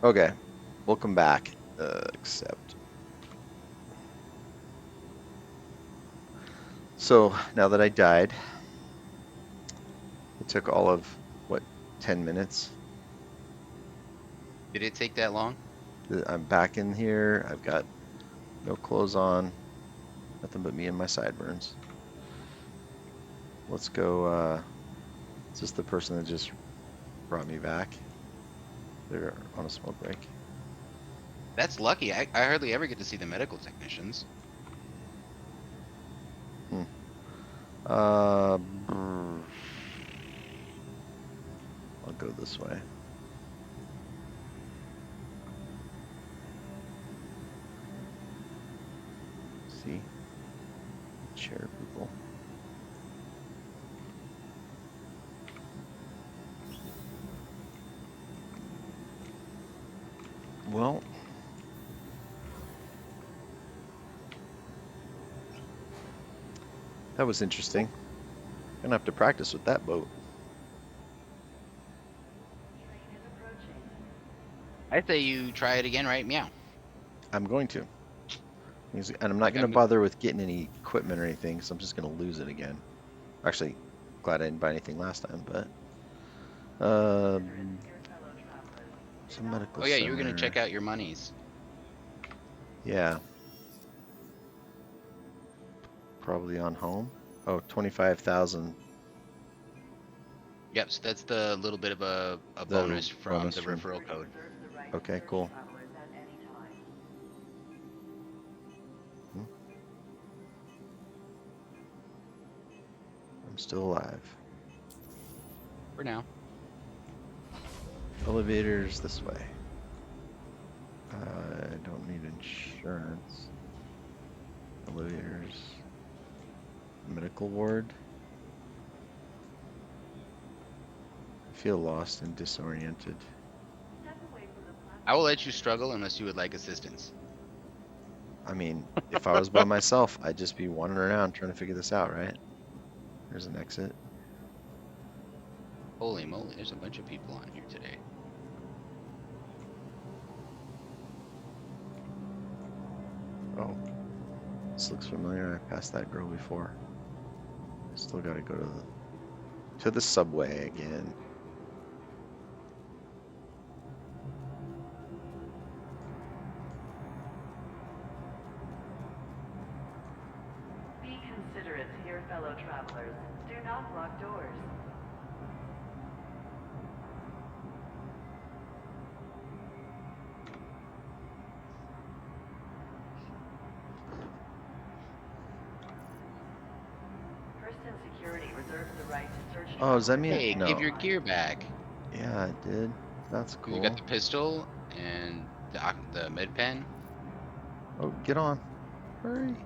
Okay, welcome back. Accept. So now that I died, it took all of what, 10 minutes. Did it take that long? I'm back in here. I've got no clothes on, nothing but me and my sideburns. Let's go. Is this the person that just brought me back? They're on a smoke break. That's lucky. I hardly ever get to see the medical technicians. Hmm. I'll go this way. See, chair people. Well, that was interesting. Gonna have to practice with that boat. I say you try it again, right? Meow. I'm going to. And I'm not Like going to I'm. bother with getting any equipment or anything, so I'm just going to lose it again. Actually, glad I didn't buy anything last time, but um, some medical Oh yeah, you were gonna center. check out your monies. Yeah, probably on home. Oh, 25,000. Yep. So that's the little bit of a The bonus from bonus the from. referral code. Okay, cool. Hmm, I'm still alive. For now. Elevators this way. I don't need insurance. Elevators. Medical ward. I feel lost and disoriented. I will let you struggle unless you would like assistance. I mean, if I was by myself, I'd just be wandering around trying to figure this out, right? There's an exit. Holy moly, there's a bunch of people on here today. Oh, this looks familiar. I passed that girl before. Still gotta go to the subway again. Be considerate to your fellow travelers. Do not block doors. Person security reserves the right to search Oh, does that travelers mean at Hey, any give no? your time. gear back. Yeah, it did. That's You got cool. the pistol and the med pen. Oh, get on. Hurry.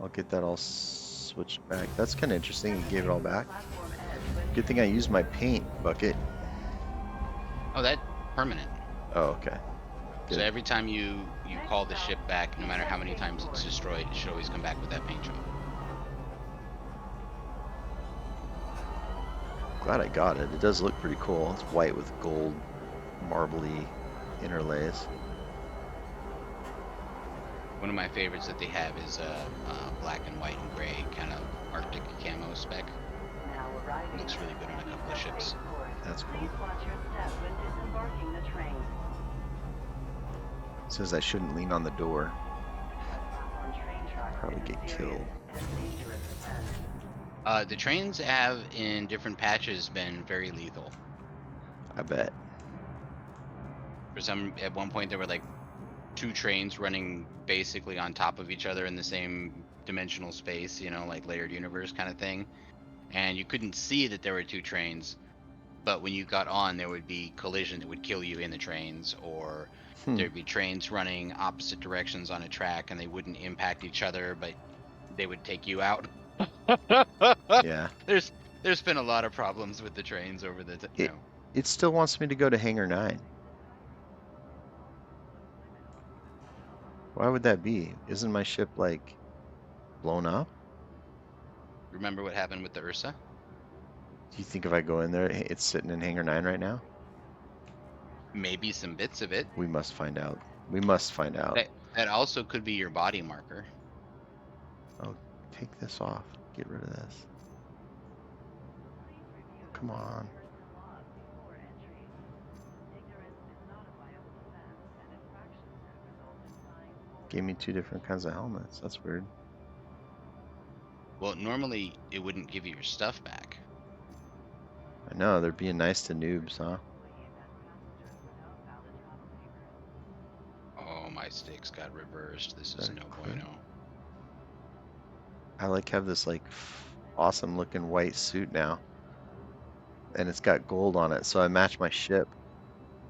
I'll get that all switched back. That's kind of interesting. You Step gave it away all from the back. platform edge when Good thing I nearing the used my doors. paint bucket. Oh, that permanent. Oh, okay. So Good. every time you Next call the stop, ship back, no matter how many Chesapeake times it's Port. destroyed, it should always come back with that paint job. Glad I got it. It does look pretty cool. It's white with gold, marbly interlays. One of my favorites that they have is black and white and gray kind of Arctic camo spec. Now arriving Looks really at good on a Sandy couple of ships. Chesapeake Port. That's cool. Please watch your step when disembarking the train. It says I shouldn't lean on the door. Trespass on train tracks Probably is get a serious killed. and dangerous offense. The trains have in different patches been very lethal. I bet. For some, at one point there were like two trains running basically on top of each other in the same dimensional space, like layered universe kind of thing. And you couldn't see that there were two trains, but when you got on, there would be collision that would kill you in the trains, or Hmm. there'd be trains running opposite directions on a track and they wouldn't impact each other, but they would take you out. Yeah. there's there's been a lot of problems with the trains over the It it still wants me to go to Hangar 9. Why would that be? Isn't my ship like blown up? remember what happened with the Ursa. Do you think if I go in there, it's sitting in Hangar 9 right now? Maybe some bits of it. We must find out. We must find out. That also could be your body marker. Oh, take this off. Get rid of this. Come on. Gave me 2 different kinds of helmets. That's weird. Well, normally it wouldn't give you your stuff back. I know, they're being nice to noobs, huh? Oh, my sticks got reversed. This is That no good? bueno. I like have this like awesome looking white suit now. And it's got gold on it, so I match my ship.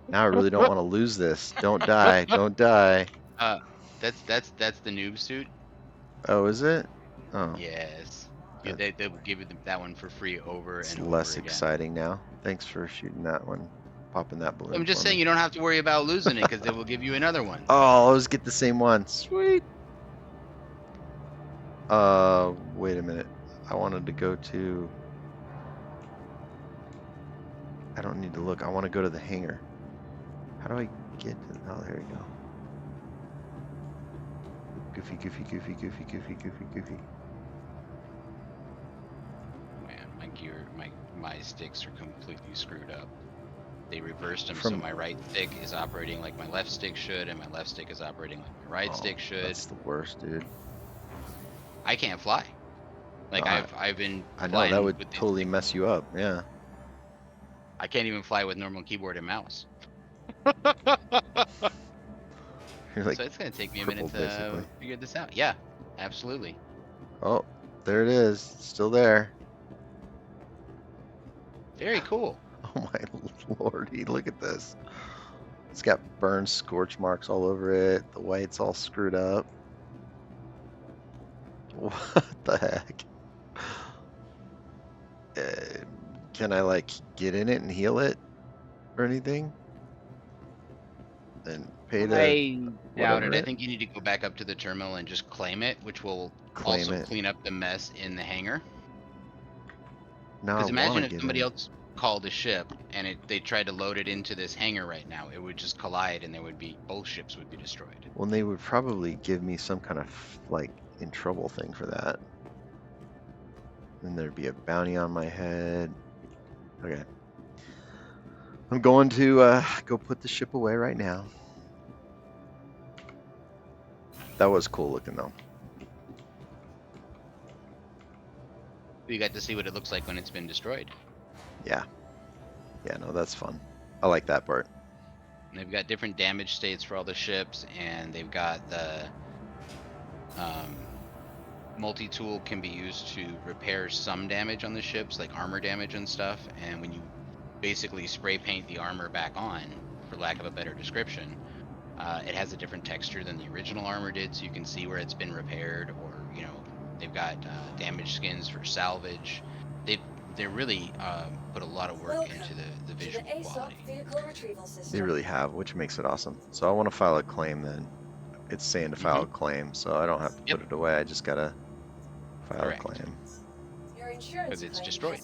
Now I really don't want to lose this. Don't die. Don't die. Uh, that's the noob suit. Oh, is it? Oh, Yes. Yeah, that- they will give you that one for free over it's and over less again. exciting now. Thanks for shooting that one. Popping that balloon I'm just for saying me. you don't have to worry about losing it because they will give you another one. Oh, I'll always get the same one. Sweet. Wait a minute. I wanted to go to... I don't need to look. I want to go to the hangar. How do I get to... Oh, there you go. Goofy, goofy, goofy, goofy, goofy, goofy, goofy. Man, my gear, my sticks are completely screwed up. They reversed them, From- so my right stick is operating like my left stick should, and my left stick is operating like my right Oh, stick should. That's the worst, dude. I can't fly. Like No, I've been I know, flying that would with these totally things. mess you up. Yeah. I can't even fly with normal keyboard and mouse. You're like So it's gonna take me a minute crippled, to basically. figure this out. Yeah, absolutely. Oh, there it is. Still there. Very cool. Oh my lordy, look at this. It's got burned scorch marks all over it. The white's all screwed up. What the heck? Uh, can I like get in it and heal it or anything? And pay to I doubt whatever it. I it, think you need to go back up to the terminal and just claim it, which will claim also it. clean up the mess in the hangar. Now I Because want imagine to if get somebody in. else called a ship and they tried to load it into this hangar right now, it would just collide and there would be both ships would be destroyed. Well, they would probably give me some kind of like in trouble thing for that. And there'd be a bounty on my head. Okay. I'm going to go put the ship away right now. That was cool looking though. You got to see what it looks like when it's been destroyed. Yeah. Yeah, no, that's fun. I like that part. And they've got different damage states for all the ships, and they've got the multi-tool can be used to repair some damage on the ships, like armor damage and stuff. And when you basically spray paint the armor back on, for lack of a better description, it has a different texture than the original armor did, so you can see where it's been repaired. Or they've got damage skins for salvage. They really put a lot of work into the visual quality. They really have, which makes it awesome. So I want to file a claim then. It's saying to file a claim, so I don't have to put it away. I just gotta file Correct. a claim. Because it's destroyed.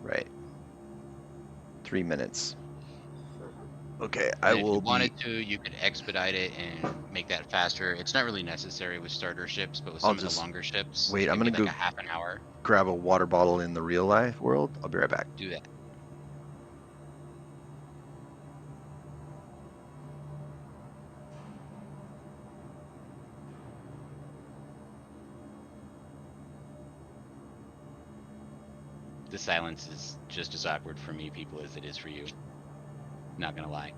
Right. 3 minutes. Okay, And I if you will be. wanted to, you could expedite it and make that faster. It's not really necessary with starter ships, but with I'll some of the just longer ships, wait. it I'm could be gonna like go a half an hour. grab a water bottle in the real life world. I'll be right back. Do that. The silence is just as awkward for me, people, as it is for you. Not gonna lie.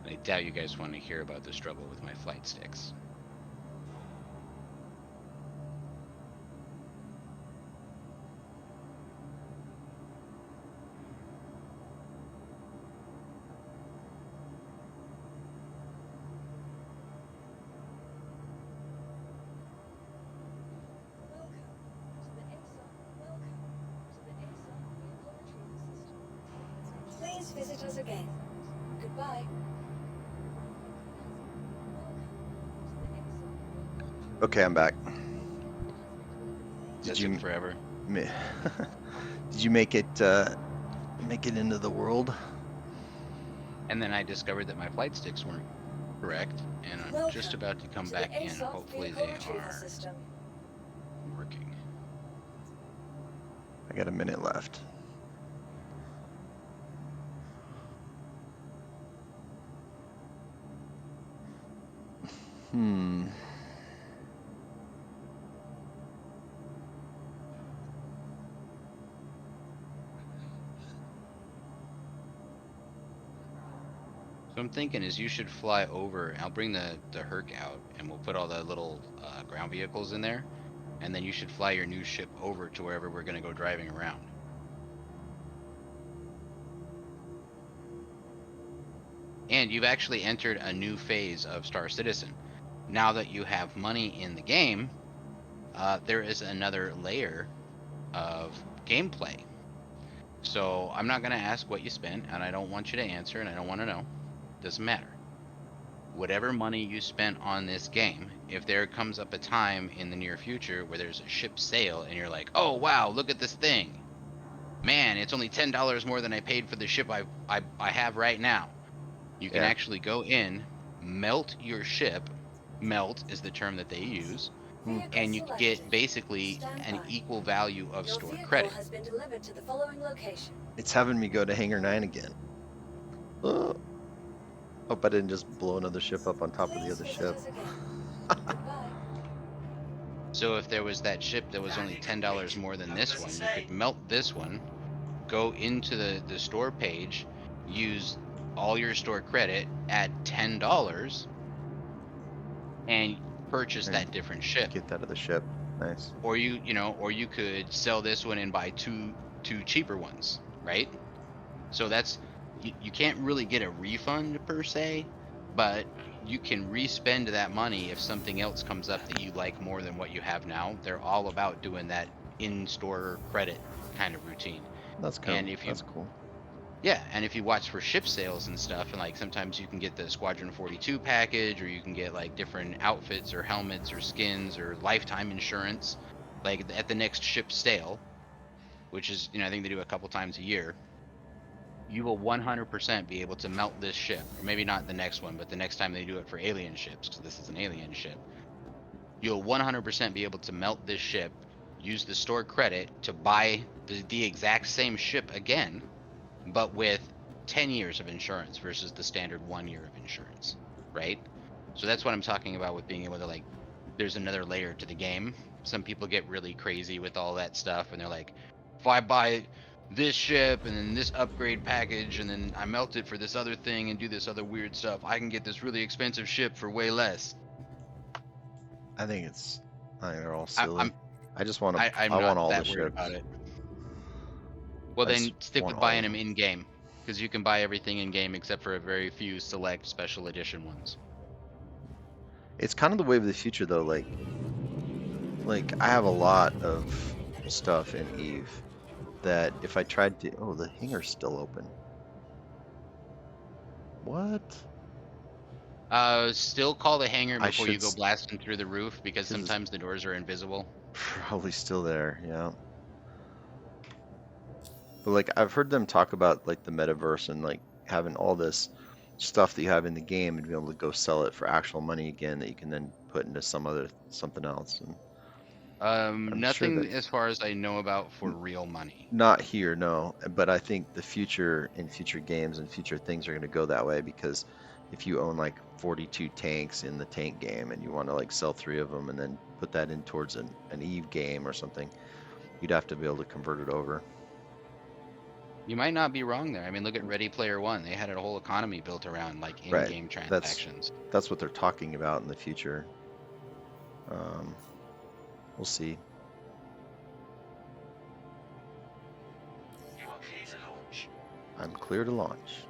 I doubt you guys want to hear about the struggle with my flight sticks. Please visit us again. Goodbye. Okay, I'm back. That Did you took forever. ma- did you make it into the world? And then I discovered that my flight sticks weren't correct, and I'm just Welcome about to come to back the in. ASOP Hopefully vehicle they retrieval are system. working. I got a minute left. Hmm. So I'm thinking is you should fly over. I'll bring the Herc out, and we'll put all the little ground vehicles in there, and then you should fly your new ship over to wherever we're gonna go driving around. And you've actually entered a new phase of Star Citizen. Now that you have money in the game, there is another layer of gameplay. So I'm not going to ask what you spent, and I don't want you to answer, and I don't want to know. Doesn't matter. Whatever money you spent on this game, if there comes up a time in the near future where there's a ship sale and you're like, oh wow, look at this thing. Man, it's only $10 more than I paid for the ship I have right now. You can Yeah. actually go in, melt your ship. Melt is the term that they use, Vehicle and you selected. get basically Stand an by. equal value of Your stored vehicle credit. has been delivered to the following location. It's having me go to Hangar 9 again. Oh, hope I didn't just blow another ship up on top of the Please other visit ship. us again. Goodbye. So if there was that ship that was only $10 more than this one, you could melt this one, go into the store page, use all your store credit, add $10, and purchase And that different ship. get that other ship. Nice. Or or you could sell this one and buy two cheaper ones, right? So that's you can't really get a refund per se, but you can respend that money if something else comes up that you like more than what you have now. They're all about doing that in-store credit kind of routine. That's And cool. if you That's cool. Yeah, and if you watch for ship sales and stuff, and like sometimes you can get the Squadron 42 package, or you can get like different outfits or helmets or skins or lifetime insurance, like at the next ship sale, which is, I think they do a couple times a year. You will 100% be able to melt this ship, or maybe not the next one, but the next time they do it for alien ships, because this is an alien ship. You'll 100% be able to melt this ship, use the store credit to buy the exact same ship again, but with 10 years of insurance versus the standard 1 year of insurance, right? So that's what I'm talking about with being able to, like, there's another layer to the game. Some people get really crazy with all that stuff, and they're like, if I buy this ship and then this upgrade package and then I melt it for this other thing and do this other weird stuff, I can get this really expensive ship for way less. I think they're all I, silly. I'm I just want to. I'm I want not all the that worried ships. about it. Well, I just then stick want with all buying of them them. in game, because you can buy everything in game except for a very few select special edition ones. It's kind of the way of the future, though. Like I have a lot of stuff in Eve that if I tried to, oh, the hangar's still open. What? Still call the hangar I before you should go blasting through the roof, because because it's sometimes the doors are invisible. probably still there. Yeah. But like I've heard them talk about like the metaverse and like having all this stuff that you have in the game and be able to go sell it for actual money again that you can then put into something else. And I'm sure Nothing that as far as I know about for real money. not here, no. But I think the future in future games and future things are going to go that way because if you own like 42 tanks in the tank game and you want to like sell 3 of them and then put that in towards an Eve game or something, you'd have to be able to convert it over. You might not be wrong there. I mean, look at Ready Player One. They had a whole economy built around like Right. in-game That's transactions. that's what they're talking about in the future. Um, we'll see. You are clear to launch. I'm clear to launch.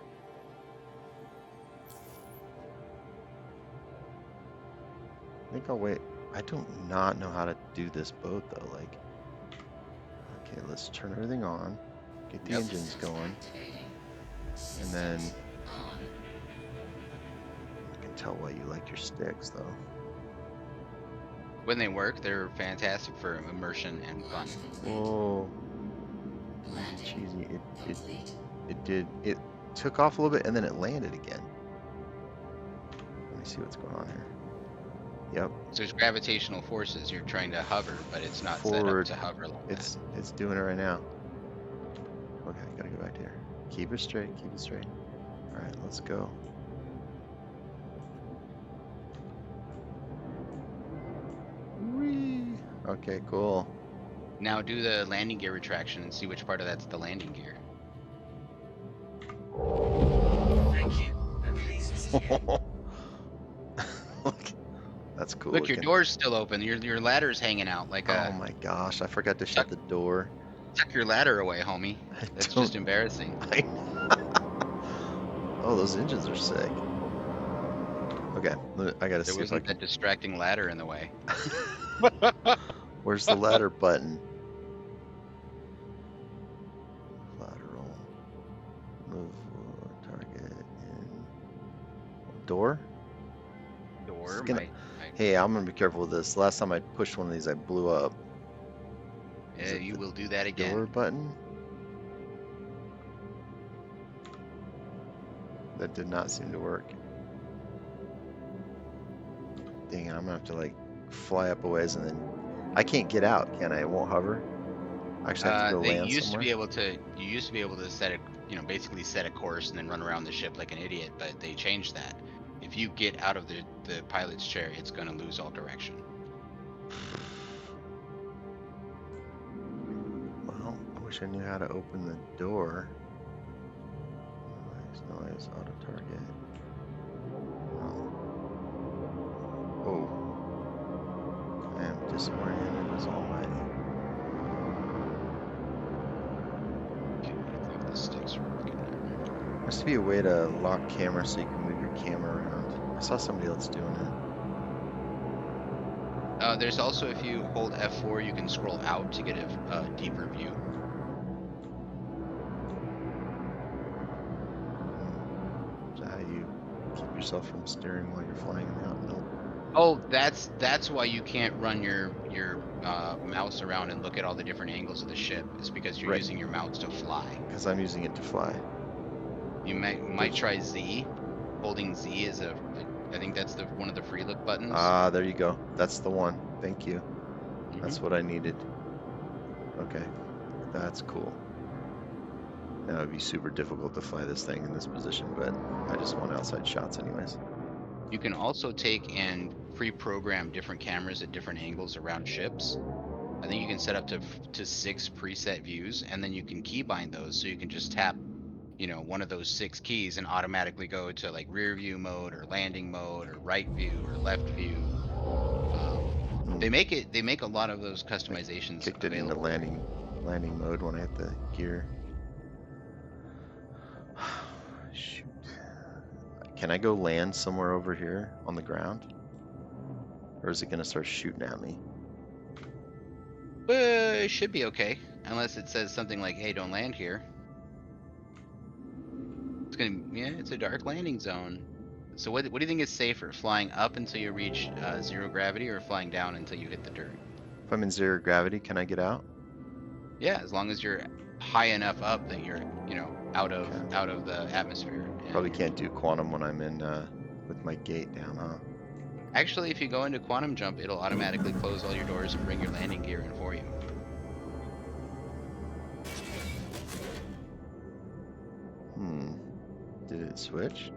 I think I'll wait. I do not know how to do this boat though. Like, okay, let's turn everything on. Get the Yep. engines going. And then I can tell why you like your sticks, though. When they work, they're fantastic for immersion and fun. Whoa. Cheesy. It took off a little bit and then it landed again. Let me see what's going on here. Yep. So there's gravitational forces. You're trying to hover, but it's not Forward. set up to hover like that. It's doing it right now. Okay, gotta go back to here. Keep it straight, keep it straight. Alright, let's go. Whee! Okay, cool. Now do the landing gear retraction and see which part of that's the landing gear. Thank you. And please visit again. Look, that's cool. Look, your looking. door's still open. Your ladder's hanging out like Oh a. my gosh, I forgot to shut the door. Tuck your ladder away, homie. That's just embarrassing. Oh, those engines are sick. Okay, I gotta There see if I wasn't can. that distracting ladder in the way. Where's the ladder button? Lateral. Move target in. Door? Door gonna- might. Hey, I'm gonna be careful with this. Last time I pushed one of these, I blew up. Is it You the will do that again. Door button? That did not seem to work. Dang it, I'm gonna have to like fly up a ways and then I can't get out, can I? It won't hover. I actually have to go They land used somewhere. to be able to. You used to be able to set a, basically set a course and then run around the ship like an idiot. But they changed that. If you get out of the pilot's chair, it's gonna lose all direction. Well, I wish I knew how to open the door. Noise, auto target. Oh. I am disoriented as almighty. Okay, I think the sticks are working now. There has to be a way to lock camera so you can move your camera around. I saw somebody else doing it. There's also, if you hold F4, you can scroll out to get a deeper view. Is that how you keep yourself from steering while you're flying out? No. Oh, that's why you can't run your mouse around and look at all the different angles of the ship. It's because you're Right. using your mouse to fly. Because I'm using it to fly. You might try Z. Holding Z is I think that's one of the free look buttons. Ah, there you go. That's the one. Thank you. Mhm. That's what I needed. Okay. That's cool. Now it'd be super difficult to fly this thing in this position, but I just want outside shots anyways. You can also take and pre-program different cameras at different angles around ships. I think you can set up to 6 preset views, and then you can keybind those, so you can just tap, one of those 6 keys and automatically go to like rear view mode or landing mode or right view or left view. They make a lot of those customizations Kicked it into available. landing mode when I hit the gear. Shoot. Can I go land somewhere over here on the ground? Or is it gonna start shooting at me? It should be okay, unless it says something like, "Hey, don't land here." It's a dark landing zone. So what do you think is safer, flying up until you reach 0 gravity, or flying down until you hit the dirt? If I'm in 0 gravity, can I get out? Yeah, as long as you're high enough up that you're, out of Okay. out of the atmosphere. and Probably you're- can't do quantum when I'm in with my gate down, huh? Actually, if you go into quantum jump, it'll automatically close all your doors and bring your landing gear in for you. Did it switch?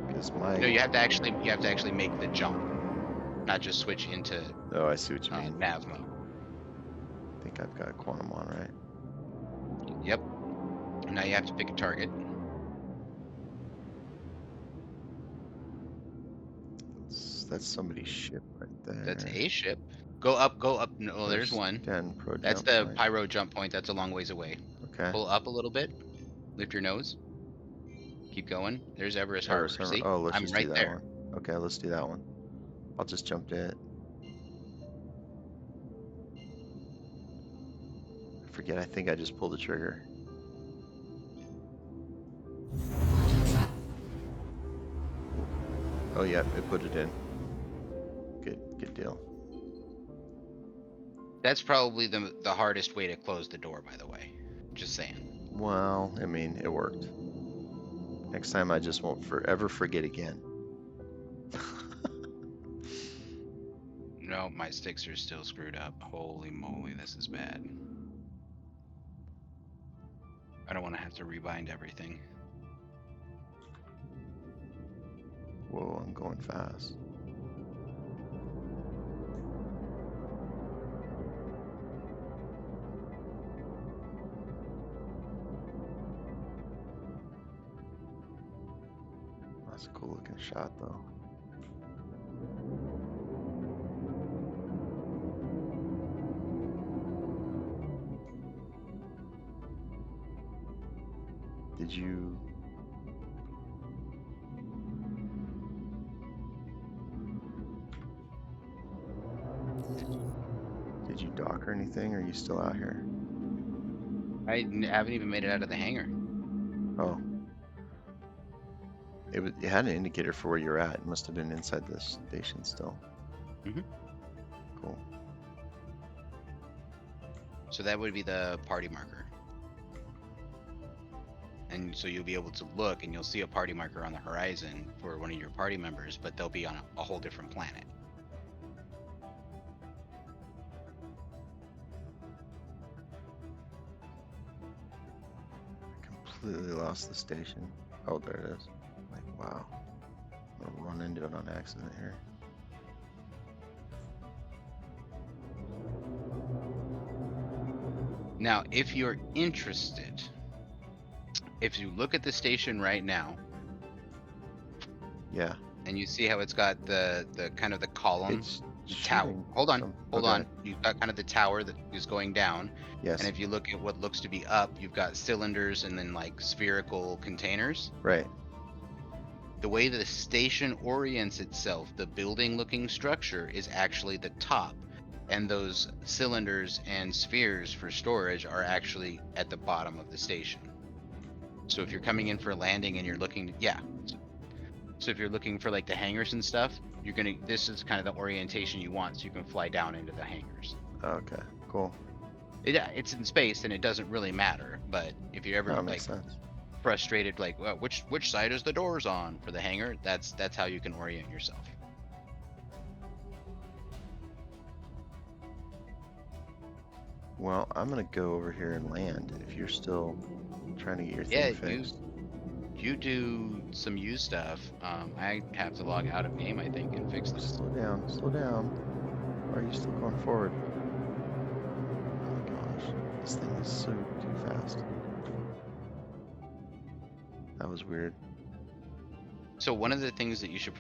Because my No, you have to actually make the jump, not just switch into oh, I see what you mean. nav mode. I think I've got quantum on, right? Yep. And now you have to pick a target. That's somebody's ship right there. That's a ship. Go up. No, there's First one. gen pro That's jump the point. pyro jump point. That's a long ways away. Okay. Pull up a little bit. Lift your nose. Keep going. There's Everest Harbor. Everest Harbor. See? Oh, let's I'm just right do that there. one. Okay, let's do that one. I'll just jump to it. I forget, I think I just pulled the trigger. Oh yeah, it put it in. Good deal. That's probably the hardest way to close the door, by the way. Just saying. Well, I mean, it worked. Next time I just won't forever forget again. No, my sticks are still screwed up. Holy moly, this is bad. I don't want to have to rebind everything. Whoa, I'm going fast. That's a cool looking shot though. Did you dock or anything? Or are you still out here? Haven't even made it out of the hangar. Oh. It had an indicator for where you're at. It must have been inside the station still. Mhm. Cool. So that would be the party marker. And so you'll be able to look and you'll see a party marker on the horizon for one of your party members, but they'll be on a whole different planet. Completely lost the station. Oh, there it is. Like, wow. I'm gonna run into it on accident here. Now, if you're interested, if you look at the station right now Yeah. and you see how it's got the kind of the column, It's the tower. shooting Hold on, some- hold okay. on. You've got kind of the tower that is going down. Yes. And if you look at what looks to be up, you've got cylinders and then like spherical containers. Right. The way the station orients itself, the building looking structure is actually the top. And those cylinders and spheres for storage are actually at the bottom of the station. So if you're coming in for a landing and you're looking, yeah. So if you're looking for like the hangars and stuff, this is kind of the orientation you want so you can fly down into the hangars. Okay. Cool. It's in space and it doesn't really matter, but if you're ever That like makes sense. frustrated, like well, which side is the doors on for the hangar, that's how you can orient yourself. Well, I'm gonna go over here and land if you're still trying to get your Yeah, thing fixed. you do some use stuff. I have to log out of game, I think, and fix this. Slow down, slow down. Why are you still going forward? Oh my gosh, this thing is so too fast. That was weird. So one of the things that you should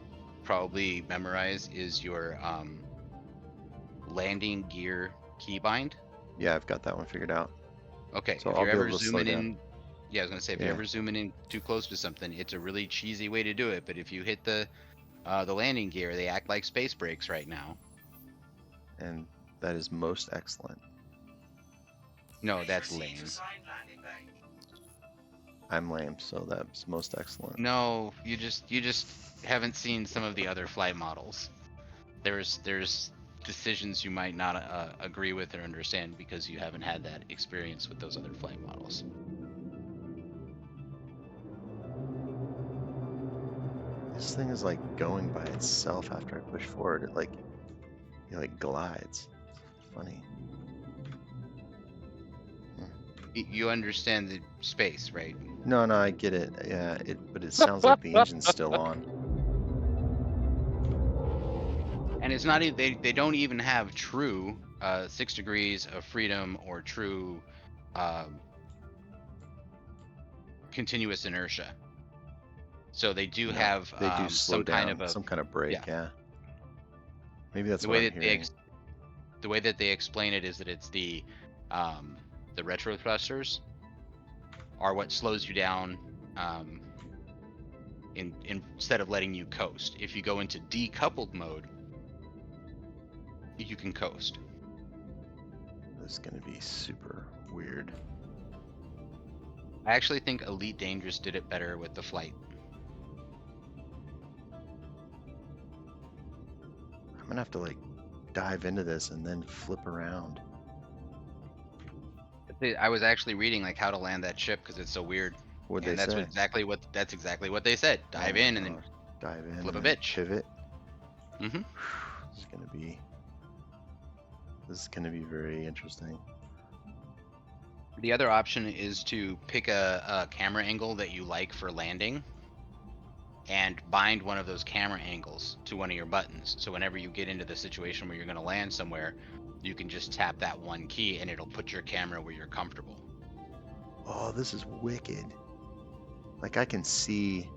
probably memorize is your landing gear keybind. Yeah, I've got that one figured out. Okay, So if I'll you're be ever able to slow zooming down. in, yeah, I was gonna say if Yeah. you're ever zooming in too close to something, it's a really cheesy way to do it. But if you hit the landing gear, they act like space brakes right now. And that is most excellent. No, that's Proceed lame. to side landing bay. I'm lame, so that's most excellent. No, you just haven't seen some of the other flight models. There's decisions you might not agree with or understand because you haven't had that experience with those other flight models. This thing is like going by itself after I push forward. It like glides. It's funny. You understand the space, right? No, I get it. Yeah, but it sounds like the engine's still on. And it's not even they don't even have true 6 degrees of freedom or true continuous inertia. So they do have They do slow some down, kind of some kind of break. Yeah. Maybe that's the what way I'm that hearing. the way that they explain it is that it's the retro thrusters are what slows you down instead of letting you coast. If you go into decoupled mode, you can coast. This is gonna be super weird. I actually think Elite Dangerous did it better with the flight. gonna have to like dive into this and then flip around. I was actually reading like how to land that ship because it's so weird. What'd And they that's say? that's exactly what they said. Oh Dive my in and then gosh. Dive in flip and a then bitch. pivot. Mhm. This is gonna be very interesting. The other option is to pick a camera angle that you like for landing and bind one of those camera angles to one of your buttons. So whenever you get into the situation where you're going to land somewhere, you can just tap that one key and it'll put your camera where you're comfortable. Oh, this is wicked. Like I can see.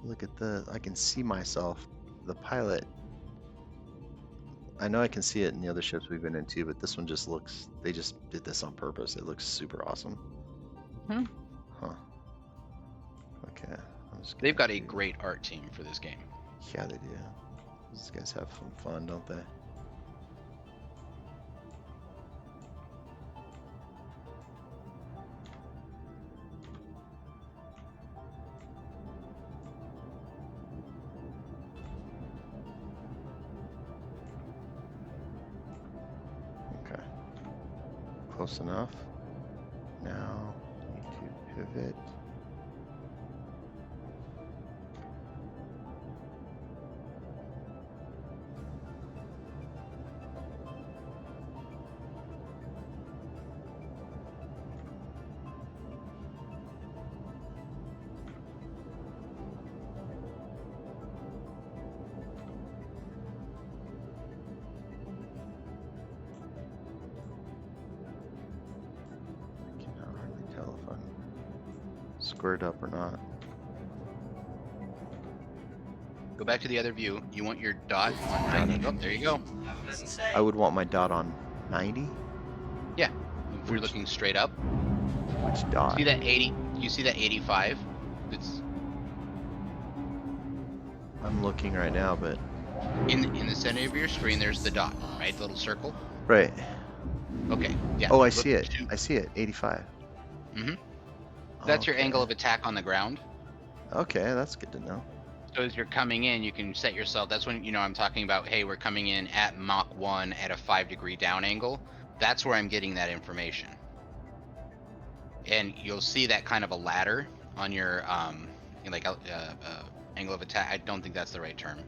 Look at I can see myself, the pilot. I know I can see it in the other ships we've been into, but this one just looks, they just did this on purpose. It looks super awesome. Hmm. Huh. Okay. They've got a great art team for this game. Yeah, they do. These guys have some fun, don't they? Okay. Close enough. Now, need to pivot. I cannot hardly tell if I'm squared up or not. Go back to the other view. You want your dot on 90. Oh, there you go. Have a pleasant stay. I would want my dot on 90. Yeah. If you're Which- looking straight up, Which dot? see that 80? You see that 85? It's I'm looking right now, but in the center of your screen. There's the dot, right? The little circle. right. Okay. Yeah. Oh, I look see it. to- I see it. 85. Mhm. That's your Okay. angle of attack on the ground. Okay, that's good to know. So as you're coming in, you can set yourself. That's when I'm talking about. Hey, we're coming in at Mach 1 at a 5-degree down angle. That's where I'm getting that information. And you'll see that kind of a ladder on your angle of attack. I don't think that's the right term.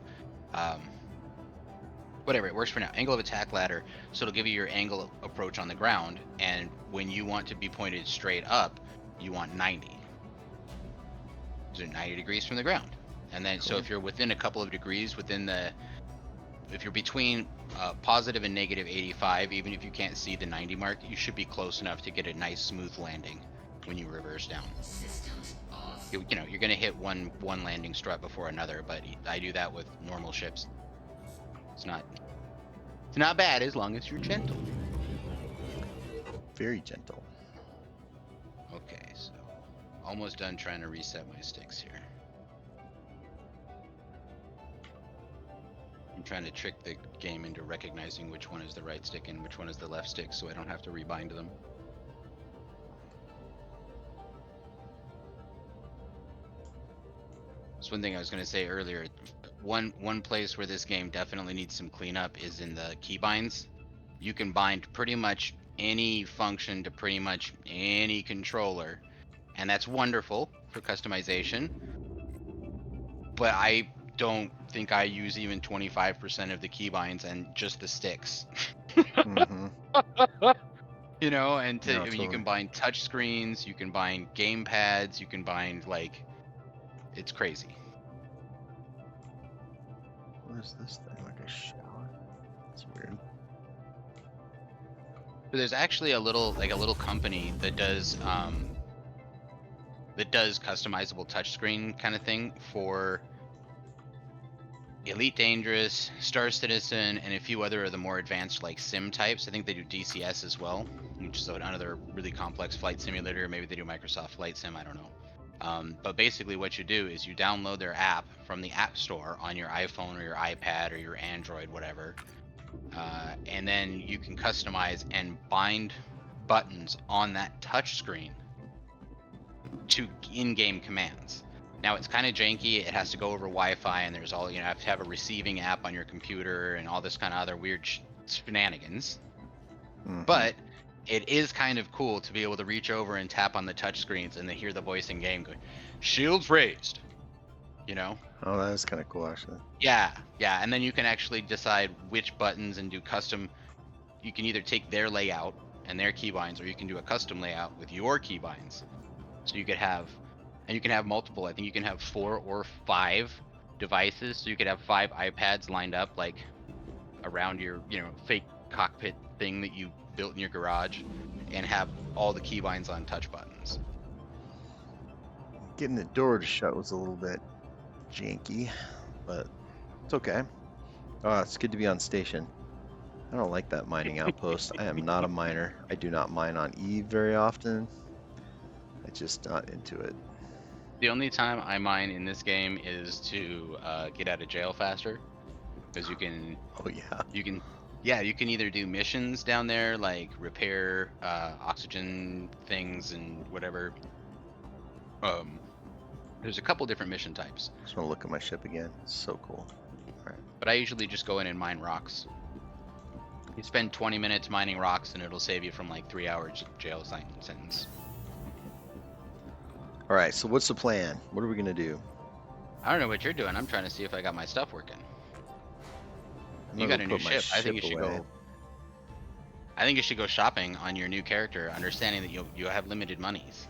Whatever, it works for now. Angle of attack ladder. So it'll give you your angle approach on the ground. And when you want to be pointed straight up, you want 90. So 90 degrees from the ground. And then, so Cool. if you're within a couple of degrees, if you're between positive and negative 85, even if you can't see the 90 mark, you should be close enough to get a nice smooth landing when you reverse down. Systems off. You're going to hit one landing strut before another, but I do that with normal ships. It's not bad as long as you're gentle. Very gentle. Okay, so almost done trying to reset my sticks here. I'm trying to trick the game into recognizing which one is the right stick and which one is the left stick so I don't have to rebind them. That's one thing I was going to say earlier. One place where this game definitely needs some cleanup is in the keybinds. You can bind pretty much any function to pretty much any controller, and that's wonderful for customization. But I don't think I use even 25% of the keybinds and just the sticks. Hmm. You know, and No, I mean, you can totally. bind touch screens, you can bind game pads, you can bind it's crazy. What is this thing? Like a shower? That's weird. But there's actually a little company that does customizable touchscreen kind of thing for Elite Dangerous, Star Citizen, and a few other of the more advanced sim types. I think they do DCS as well, which is another really complex flight simulator. Maybe they do Microsoft Flight Sim, I don't know. But basically what you do is you download their app from the App Store on your iPhone or your iPad or your Android, whatever. And then you can customize and bind buttons on that touch screen to in-game commands. Now it's kind of janky. It has to go over Wi-Fi, and there's all, you know, have to have a receiving app on your computer and all this kind of other weird shenanigans. Mhm. But it is kind of cool to be able to reach over and tap on the touch screens and to hear the voice in game go, "Shields raised." You know? Oh, that is kind of cool, actually. Yeah, yeah. And then you can actually decide which buttons and do custom. You can either take their layout and their keybinds, or you can do a custom layout with your keybinds. So you could have, and you can have multiple. I think you can have 4 or 5 devices. So you could have 5 iPads lined up like around your, you know, fake cockpit thing that you built in your garage, and have all the keybinds on touch buttons. Getting the door to shut was a little bit janky, but it's okay. Oh, it's good to be on station. I don't like that mining outpost. I am not a miner. I do not mine on Eve very often. I'm just not into it. The only time I mine in this game is to get out of jail faster, because you can Oh yeah. you can either do missions down there like repair oxygen things and whatever. There's a couple different mission types, Just want to look at my ship again. It's so cool. but I usually just go in and mine rocks. You spend 20 minutes mining rocks, and it'll save you from like 3 hours jail sentence. All right. So what's the plan? What are we gonna do? I don't know what you're doing. I'm trying to see if I got my stuff working. I'm You gonna got a go new put my ship. I think you should away. go. I think you should go shopping on your new character, understanding that you have limited monies.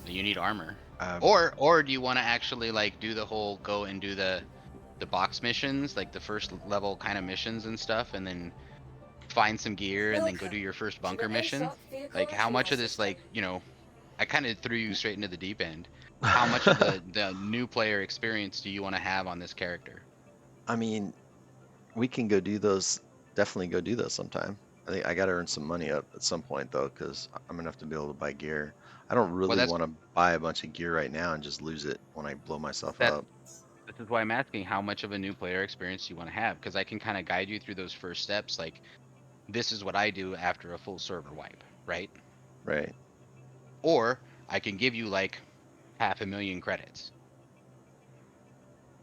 You need armor. Or do you want to actually like do the whole go and do the box missions, like the first level kind of missions and stuff, and then find some gear and then go do your first bunker mission? Like how much of this, like, you know, I kind of threw you straight into the deep end. How much of the new player experience do you want to have on this character? I mean, we can go do those. Definitely go do those sometime. I think I got to earn some money up at some point though, because I'm gonna have to be able to buy gear. I don't really that's want to buy a bunch of gear right now and just lose it when I blow myself that. up. This is why I'm asking how much of a new player experience you want to have, because I can kind of guide you through those first steps. Like, this is what I do after a full server wipe, right? Right. Or I can give you like 500,000 credits.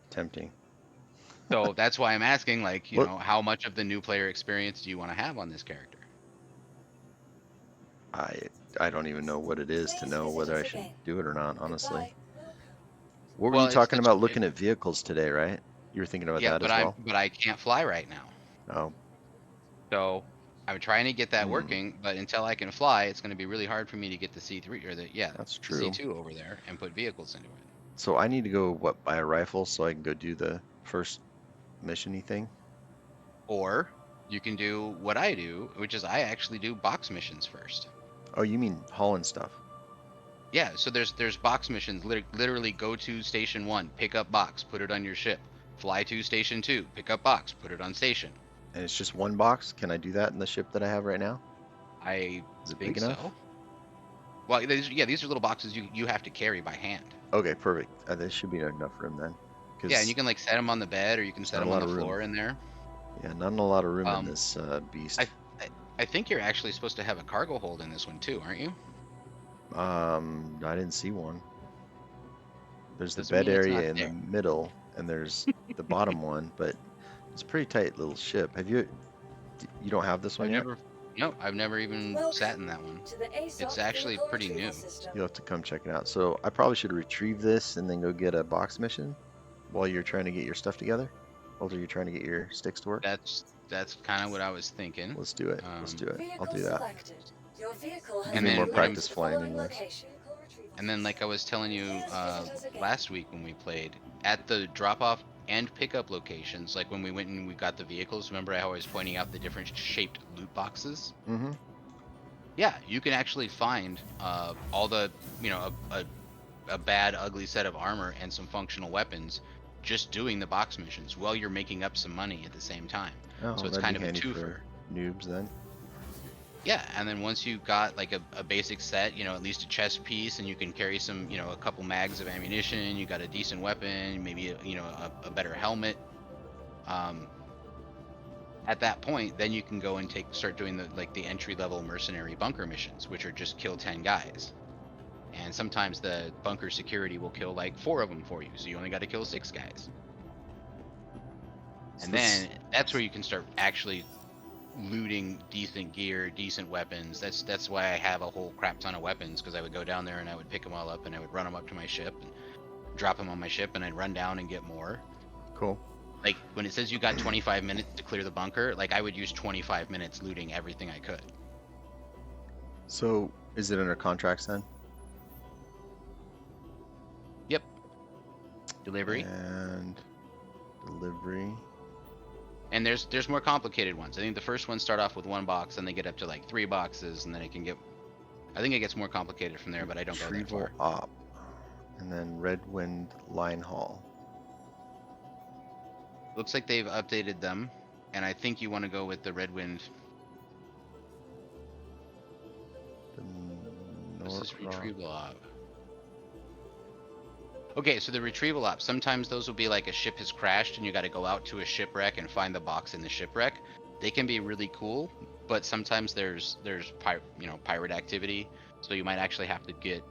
Tempting. So that's why I'm asking, like, you What? know, how much of the new player experience do you want to have on this character? I don't even know what it is to know whether I should do it or not, honestly. Goodbye. What were Well, you talking about looking at vehicles today, right? You were thinking about yeah, that but as well? but I can't fly right now. Oh, So I'm trying to get that Hmm. working, but until I can fly, it's going to be really hard for me to get the C3 or that's the true. C2 over there and put vehicles into it. So I need to go, what, buy a rifle so I can go do the first mission-y thing? Or you can do what I do, which is I actually do box missions first. Oh, you mean hauling stuff? Yeah, so there's box missions. Literally go to station 1, pick up box, put it on your ship. Fly to station 2, pick up box, put it on station. And it's just one box? Can I do that in the ship that I have right now? I Is it think big enough? so. Well, these are little boxes you have to carry by hand. Okay, perfect. There should be enough room then. Yeah, and you can like set them on the bed, or you can set not a them on lot the of room. floor in there. Yeah, not a lot of room in Um, this beast. I think you're actually supposed to have a cargo hold in this one too, aren't you? I didn't see one. There's the Doesn't bed mean it's area not in the there. middle, and there's the bottom one, but it's a pretty tight little ship. You don't have this one yet? I've never even sat in that one. To the ASOC It's actually vehicle pretty retrieval new. system. You'll have to come check it out. So I probably should retrieve this and then go get a box mission while you're trying to get your stuff together. While you're trying to get your sticks to work. That's kind of what I was thinking. Let's do it. Let's do it. I'll Vehicle do that. selected. Your vehicle has And been then- moved practice to the flying following anyways. location. And then, like I was telling you last week when we played, at the drop-off and pickup locations, like when we went and we got the vehicles, remember I was pointing out the different shaped loot boxes? Mm-hmm. Yeah, you can actually find all the, you know, a bad, ugly set of armor and some functional weapons just doing the box missions while you're making up some money at the same time. Oh, So it's that'd kind be of a handy twofer. for noobs then. Yeah, and then once you got like a basic set, you know, at least a chest piece, and you can carry some, you know, a couple mags of ammunition, you got a decent weapon, maybe you know, a better helmet. At that point, then you can go and start doing the entry level mercenary bunker missions, which are just kill 10 guys. And sometimes the bunker security will kill like 4 of them for you, so you only got to kill 6 guys. So And this- then that's where you can start actually looting decent gear, decent weapons. That's why I have a whole crap ton of weapons, because I would go down there and I would pick them all up and I would run them up to my ship and drop them on my ship, and I'd run down and get more. Cool. Like when it says you got 25 minutes to clear the bunker, like I would use 25 minutes looting everything I could. So is it under contracts then? Yep. Delivery. And delivery. And there's more complicated ones. I think the first ones start off with 1 box, and they get up to like 3 boxes, and then it can get. I think it gets more complicated from there, but I don't go that Retrieval far. op. And then Red Wind Line Haul. Looks like they've updated them, and I think you want to go with the Red Wind. What's this retrieval op? Okay, so the retrieval op, sometimes those will be like a ship has crashed and you got to go out to a shipwreck and find the box in the shipwreck. They can be really cool, but sometimes there's pirate activity, so you might actually have to get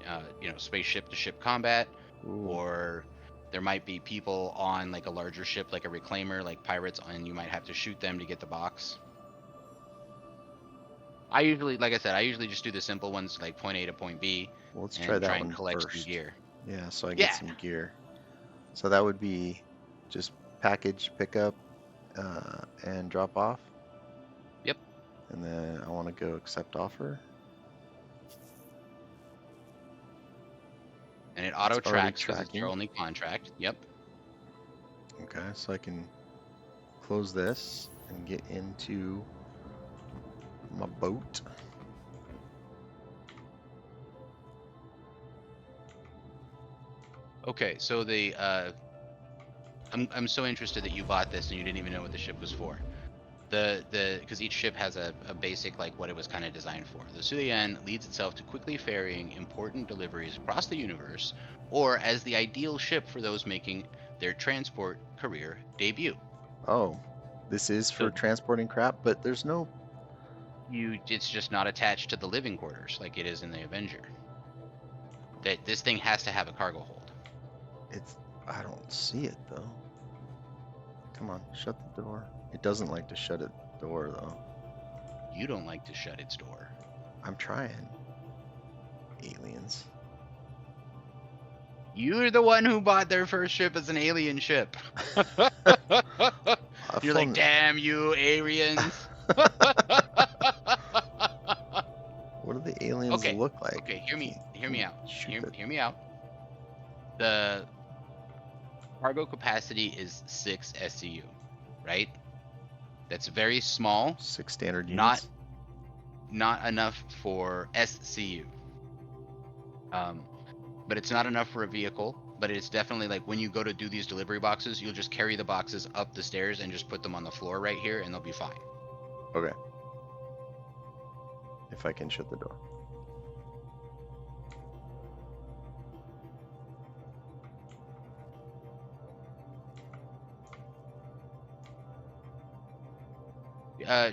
spaceship to ship combat, Ooh. or there might be people on like a larger ship, like a reclaimer, like pirates, and you might have to shoot them to get the box. I usually, like I said, I usually just do the simple ones, like point A to point B, Well, let's and try that try one and collect first. some gear. Yeah, so I get Yeah. some gear. So that would be just package, pickup, and drop off. Yep. And then I want to go accept offer. And it auto It's already tracks because it's your tracking. only contract. Yep. Okay, so I can close this and get into my boat. Okay, so I'm so interested that you bought this and you didn't even know what the ship was for. Because each ship has a basic, like, what it was kind of designed for. The Syulen leads itself to quickly ferrying important deliveries across the universe, or as the ideal ship for those making their transport career debut. Oh, this is for So- transporting crap, but there's no. It's just not attached to the living quarters like it is in the Avenger. That this thing has to have a cargo hold. I don't see it though. Come on, shut the door. It doesn't like to shut its door though. You don't like to shut its door. I'm trying. Aliens. You're the one who bought their first ship as an alien ship. You're like, damn you, Aryans. What do the aliens Okay, look like? Okay, hear me out. Shoot it. Hear me out. The cargo capacity is 6 SCU, right? That's very small. 6 standard Not units. not enough for SCU. But it's not enough for a vehicle. But it's definitely like when you go to do these delivery boxes, you'll just carry the boxes up the stairs and just put them on the floor right here, and they'll be fine. Okay. If I can shut the door.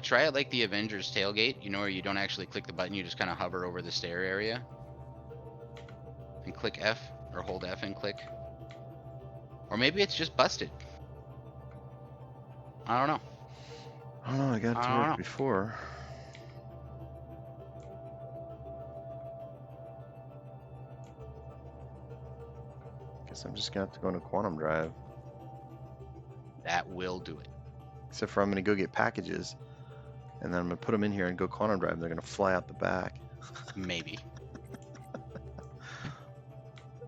Try it like the Avengers tailgate, where you don't actually click the button, you just kind of hover over the stair area. And click F, or hold F and click. Or maybe it's just busted. I don't know. I don't know, I got it I to don't work know. before. Guess I'm just gonna have to go into quantum drive. That will do it. Except for I'm gonna go get packages, and then I'm gonna put them in here and go quantum drive, and they're gonna fly out the back. Maybe.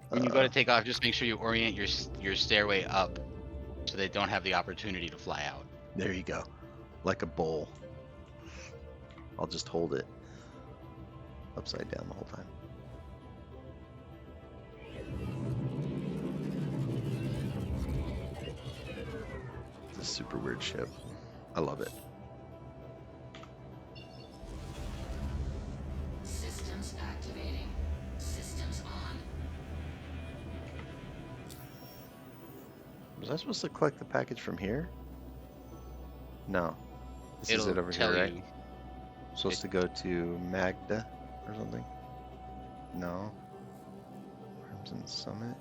When you go to take off, just make sure you orient your stairway up so they don't have the opportunity to fly out. There you go. Like a bowl. I'll just hold it upside down the whole time. It's a super weird ship. I love it. Systems activating. Systems on. Was I supposed to collect the package from here? No. This is It'll it over tell here, right? you. Supposed to go to Magda or something? No. Captain Summit.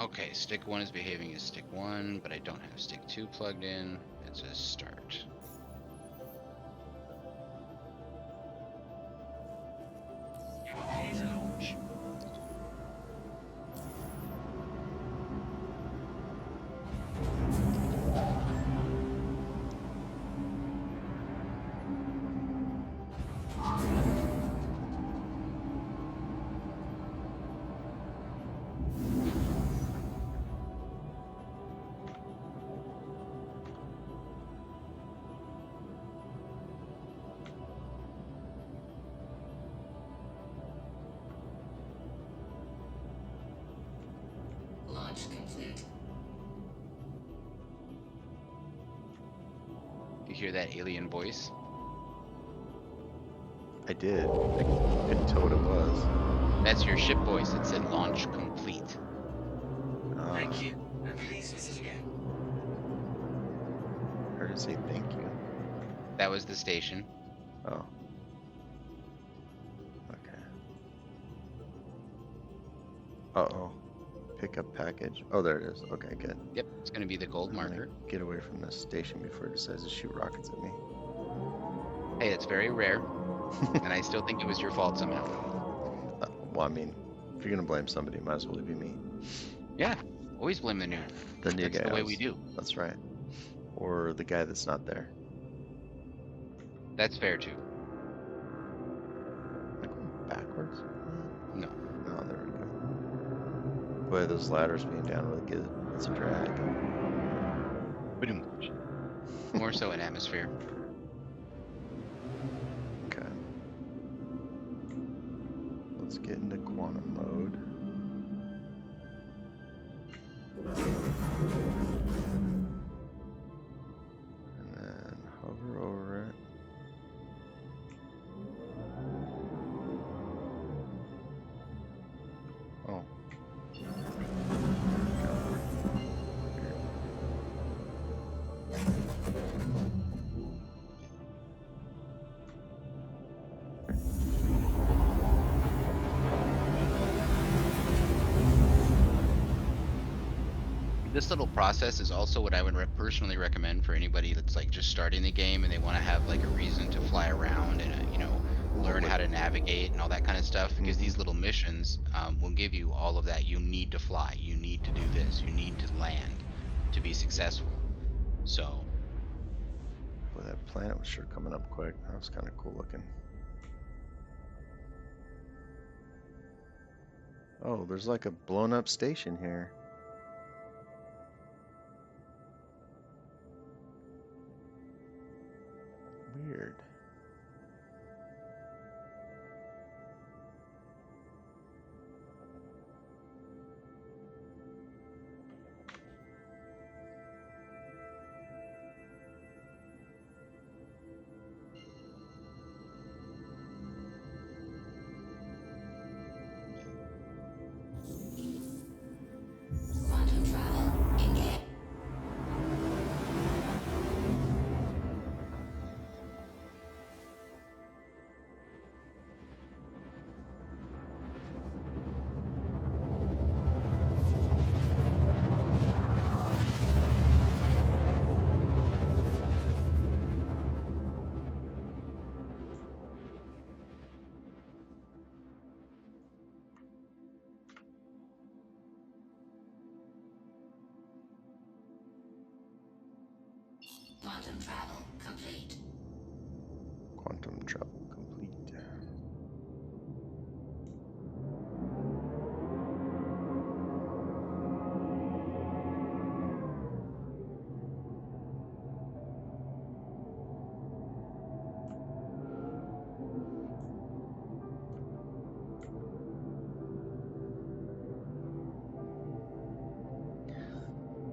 Okay, stick 1 is behaving as stick 1, but I don't have stick 2 plugged in. It says start. You are clear to launch. Launch complete. You hear that alien voice? I did. I couldn't tell what it was. That's your ship voice. It said launch complete. Thank you, and please visit again. I heard it say thank you. That was the station. Oh. Okay. Uh-oh. Pickup package. Oh, there it is. Okay, good. Yep, it's going to be the gold I'm gonna marker. get away from this station before it decides to shoot rockets at me. Hey, it's very rare, and I still think it was your fault somehow. Well, I mean, if you're gonna blame somebody, it might as well be me. Yeah, always blame the noob. The new That's guy. the way we do. That's right. Or the guy that's not there. That's fair too. Am I going backwards? No. No, there we go. Boy, those ladders being down really good. It's a drag. Ba-doom. More so in atmosphere. Okay. Let's get into quantum mode. And then hover over it. Oh. This little process is also what I would personally recommend for anybody that's like just starting the game and they want to have like a reason to fly around and learn how to navigate and all that kind of stuff. Because these little missions will give you all of that. You need to fly. You need to do this. You need to land to be successful. So Boy, that planet was sure coming up quick. That was kind of cool looking. Oh, there's like a blown up station here. Weird. Quantum travel engaged. Quantum travel complete. Quantum travel complete.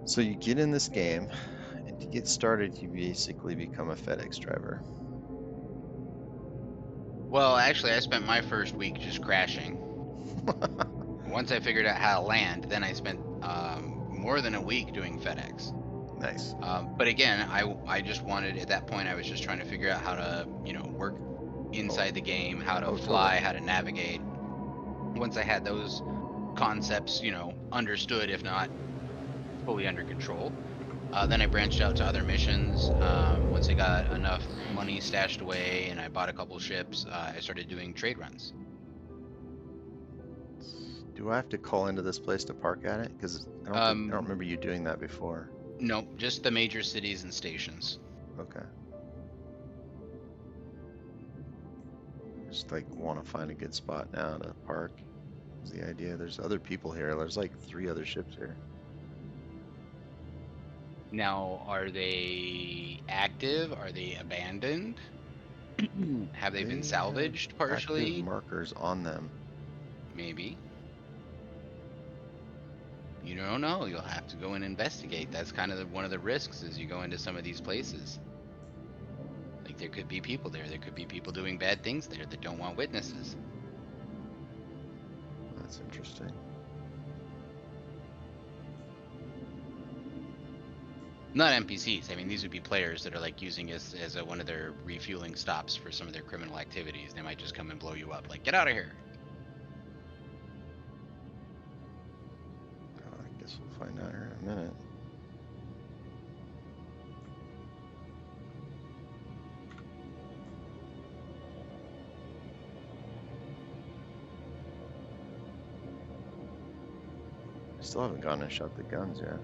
So you get in this game, and to get started, you basically become a FedEx driver. well, actually, I spent my first week just crashing. Once I figured out how to land, then I spent more than a week doing FedEx. Nice. But again, I just wanted at that point I was just trying to figure out how to work inside the game, how to Oh, fly, totally. how to navigate. once I had those concepts, you know, understood, if not fully under control, then I branched out to other missions. Once I got enough money stashed away and I bought a couple ships, I started doing trade runs. Do I have to call into this place to park at it? Because I don't remember you doing that before. No, just the major cities and stations. Okay. Just like want to find a good spot now to park. Is the idea. There's other people here. There's like 3 other ships here. Now, are they active? Are they abandoned? Have they been They salvaged have partially? active markers on them. Maybe. You don't know. You'll have to go and investigate. That's kind of one of the risks as you go into some of these places. Like, there could be people there. There could be people doing bad things there that don't want witnesses. That's interesting. Not NPCs. I mean, these would be players that are like using us as one of their refueling stops for some of their criminal activities. They might just come and blow you up. Like, get out of here. I guess we'll find out here in a minute. Still haven't gone and shot the guns yet.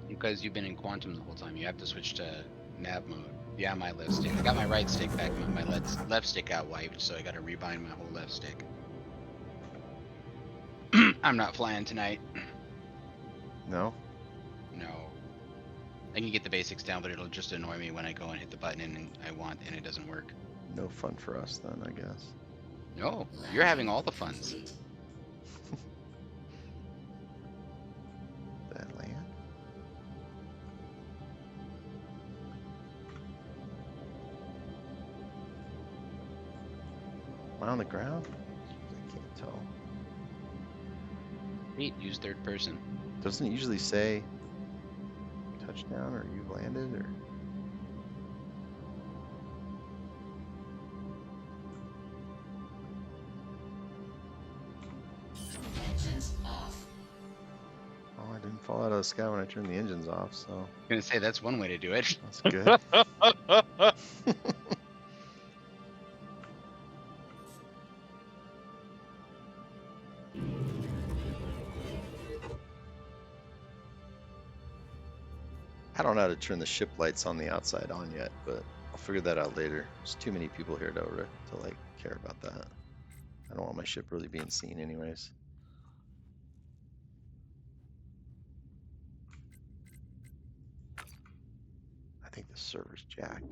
Because you've been in quantum the whole time, you have to switch to nav mode. Yeah, my left stick. I got my right stick back, my left stick got wiped, so I got to rebind my whole left stick. I'm not flying tonight. No? No. I can get the basics down, but it'll just annoy me when I go and hit the button and I want and it doesn't work. No fun for us then, I guess. No, you're having all the funs. That land? Am I on the ground? I can't tell. Neat, use third person. Doesn't it usually say touchdown or you've landed or? Engines off. Oh, I didn't fall out of the sky when I turned the engines off, so I'm gonna say that's one way to do it. that's good. I don't know how to turn the ship lights on the outside on yet, but I'll figure that out later. There's too many people here to like care about that. I don't want my ship really being seen anyways. I think the server's jacked.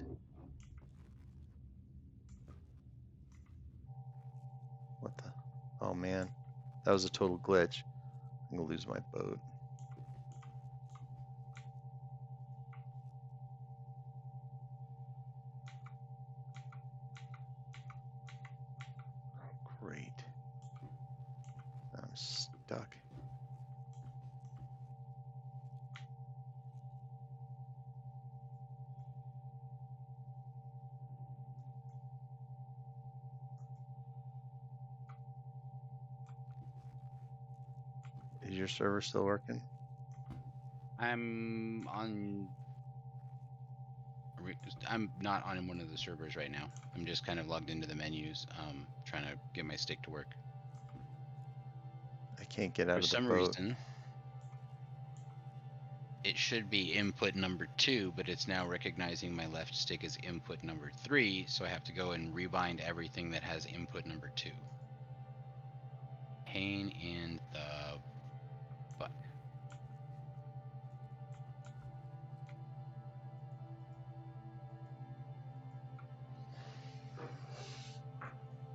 What the? Oh man, that was a total glitch. I'm gonna lose my boat. Great. I'm stuck. Is your server still working? I'm not on one of the servers right now. I'm just kind of logged into the menus, trying to get my stick to work. I can't get out For of the some boat. reason, it should be input number 2, but it's now recognizing my left stick as input number 3, so I have to go and rebind everything that has input number 2. Pain in the butt.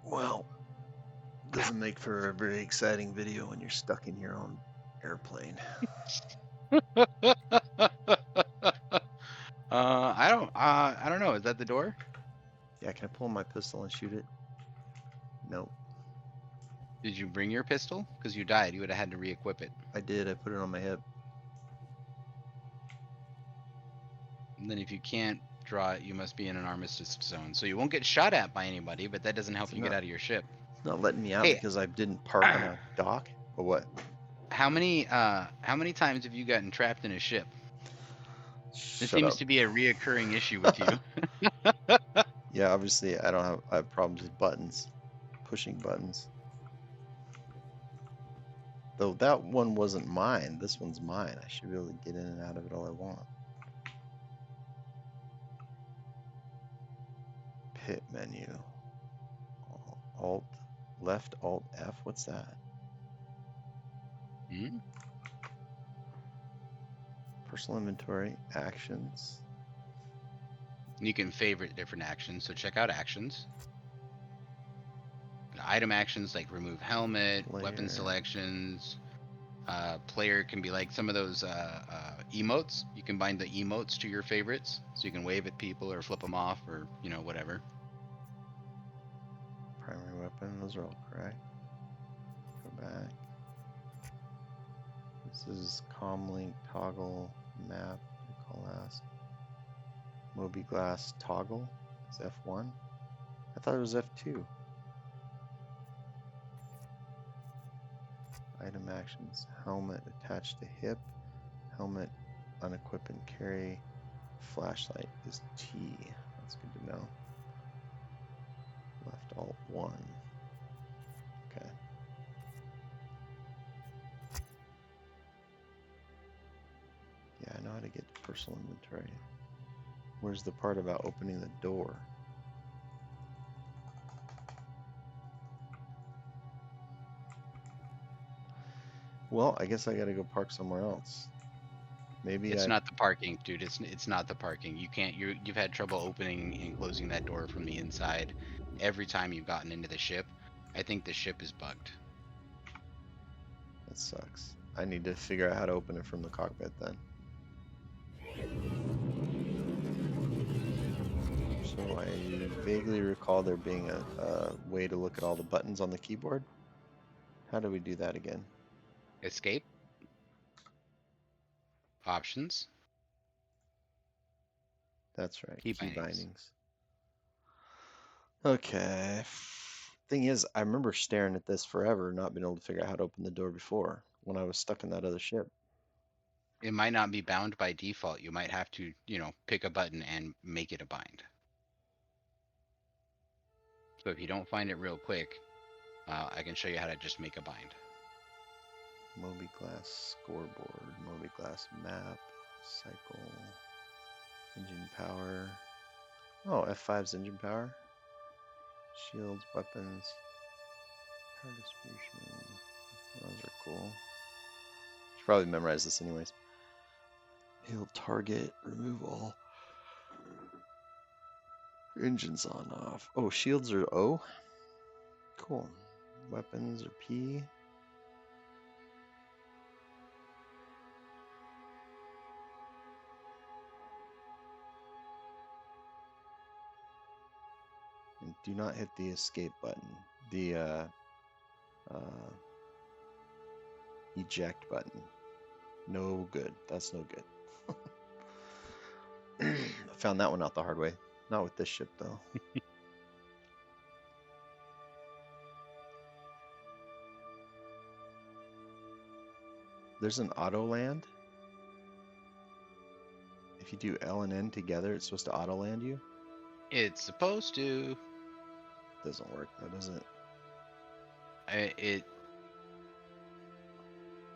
Well, doesn't make for a very exciting video when you're stuck in your own airplane. I don't know. Is that the door? Yeah, can I pull my pistol and shoot it? Nope. Did you bring your pistol? Because you died. You would have had to re-equip it. I did. I put it on my hip. And then if you can't withdraw it, you must be in an armistice zone. So you won't get shot at by anybody, but that doesn't help It's you get not- out of your ship. It's not letting me out Hey, because I didn't park on a dock. Or what? how many times have you gotten trapped in a ship? This Shut seems up. to be a reoccurring issue with you. Yeah, obviously I have problems with buttons, pushing buttons. Though that one wasn't mine. This one's mine. I should be able to get in and out of it all I want. Pit menu. Alt, left, Alt, F. What's that? Hmm? Personal inventory, actions. You can favorite different actions, so check out actions. Item actions like remove helmet, weapon Player. selections. Player can be like some of those emotes. You can bind the emotes to your favorites, so you can wave at people or flip them off or whatever. Primary weapon, those are all correct. Go back. This is comlink, toggle, map, recall last. Moby glass toggle is F1. I thought it was F2. Item actions, helmet attached to hip, helmet unequip and carry, flashlight is T. That's good to know. Left Alt 1. Okay. Yeah, I know how to get to personal inventory. Where's the part about opening the door? Well, I guess I gotta go park somewhere else. Maybe It's I... not the parking, dude. It's not the parking. You can't. You've had trouble opening and closing that door from the inside every time you've gotten into the ship. I think the ship is bugged. That sucks. I need to figure out how to open it from the cockpit then. So I vaguely recall there being a way to look at all the buttons on the keyboard. How do we do that again? Escape. Options. That's right, Key key bindings. bindings. Okay. Thing is, I remember staring at this forever, not being able to figure out how to open the door before when I was stuck in that other ship. It might not be bound by default. You might have to, pick a button and make it a bind. So if you don't find it real quick, I can show you how to just make a bind. Moby glass scoreboard, Moby glass map, cycle, engine power. Oh, F5's engine power. Shields, weapons, power distribution. Those are cool. Should probably memorize this anyways. Heal target, remove all. Engines on off. Oh, shields are O. Cool. Weapons are P. And do not hit the escape button. The eject button. No good. That's no good. I found that one out the hard way. Not with this ship though. There's an auto land. If you do L and N together, it's supposed to auto land you. It's supposed to. Doesn't work though, does it? It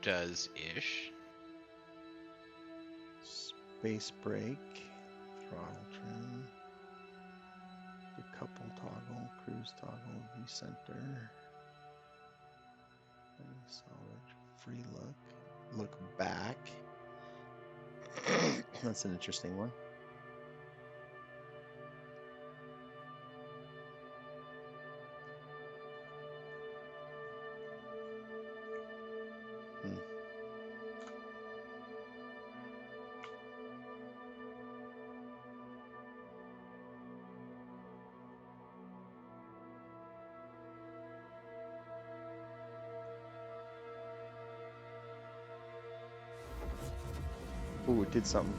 does ish. Space brake, throttle trim, decouple toggle, cruise toggle, view center, salvage, free look back. That's an interesting one. Ooh, it did something.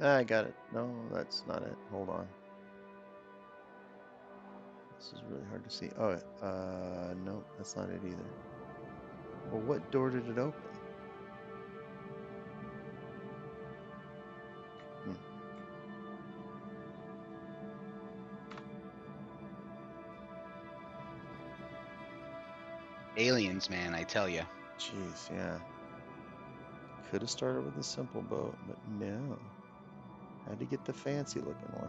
Ah, I got it. No, that's not it. Hold on. This is really hard to see. Oh, no, that's not it either. Well, what door did it open? Hmm. Aliens, man, I tell you. Jeez, yeah. Could have started with a simple boat, but no. Had to get the fancy looking one.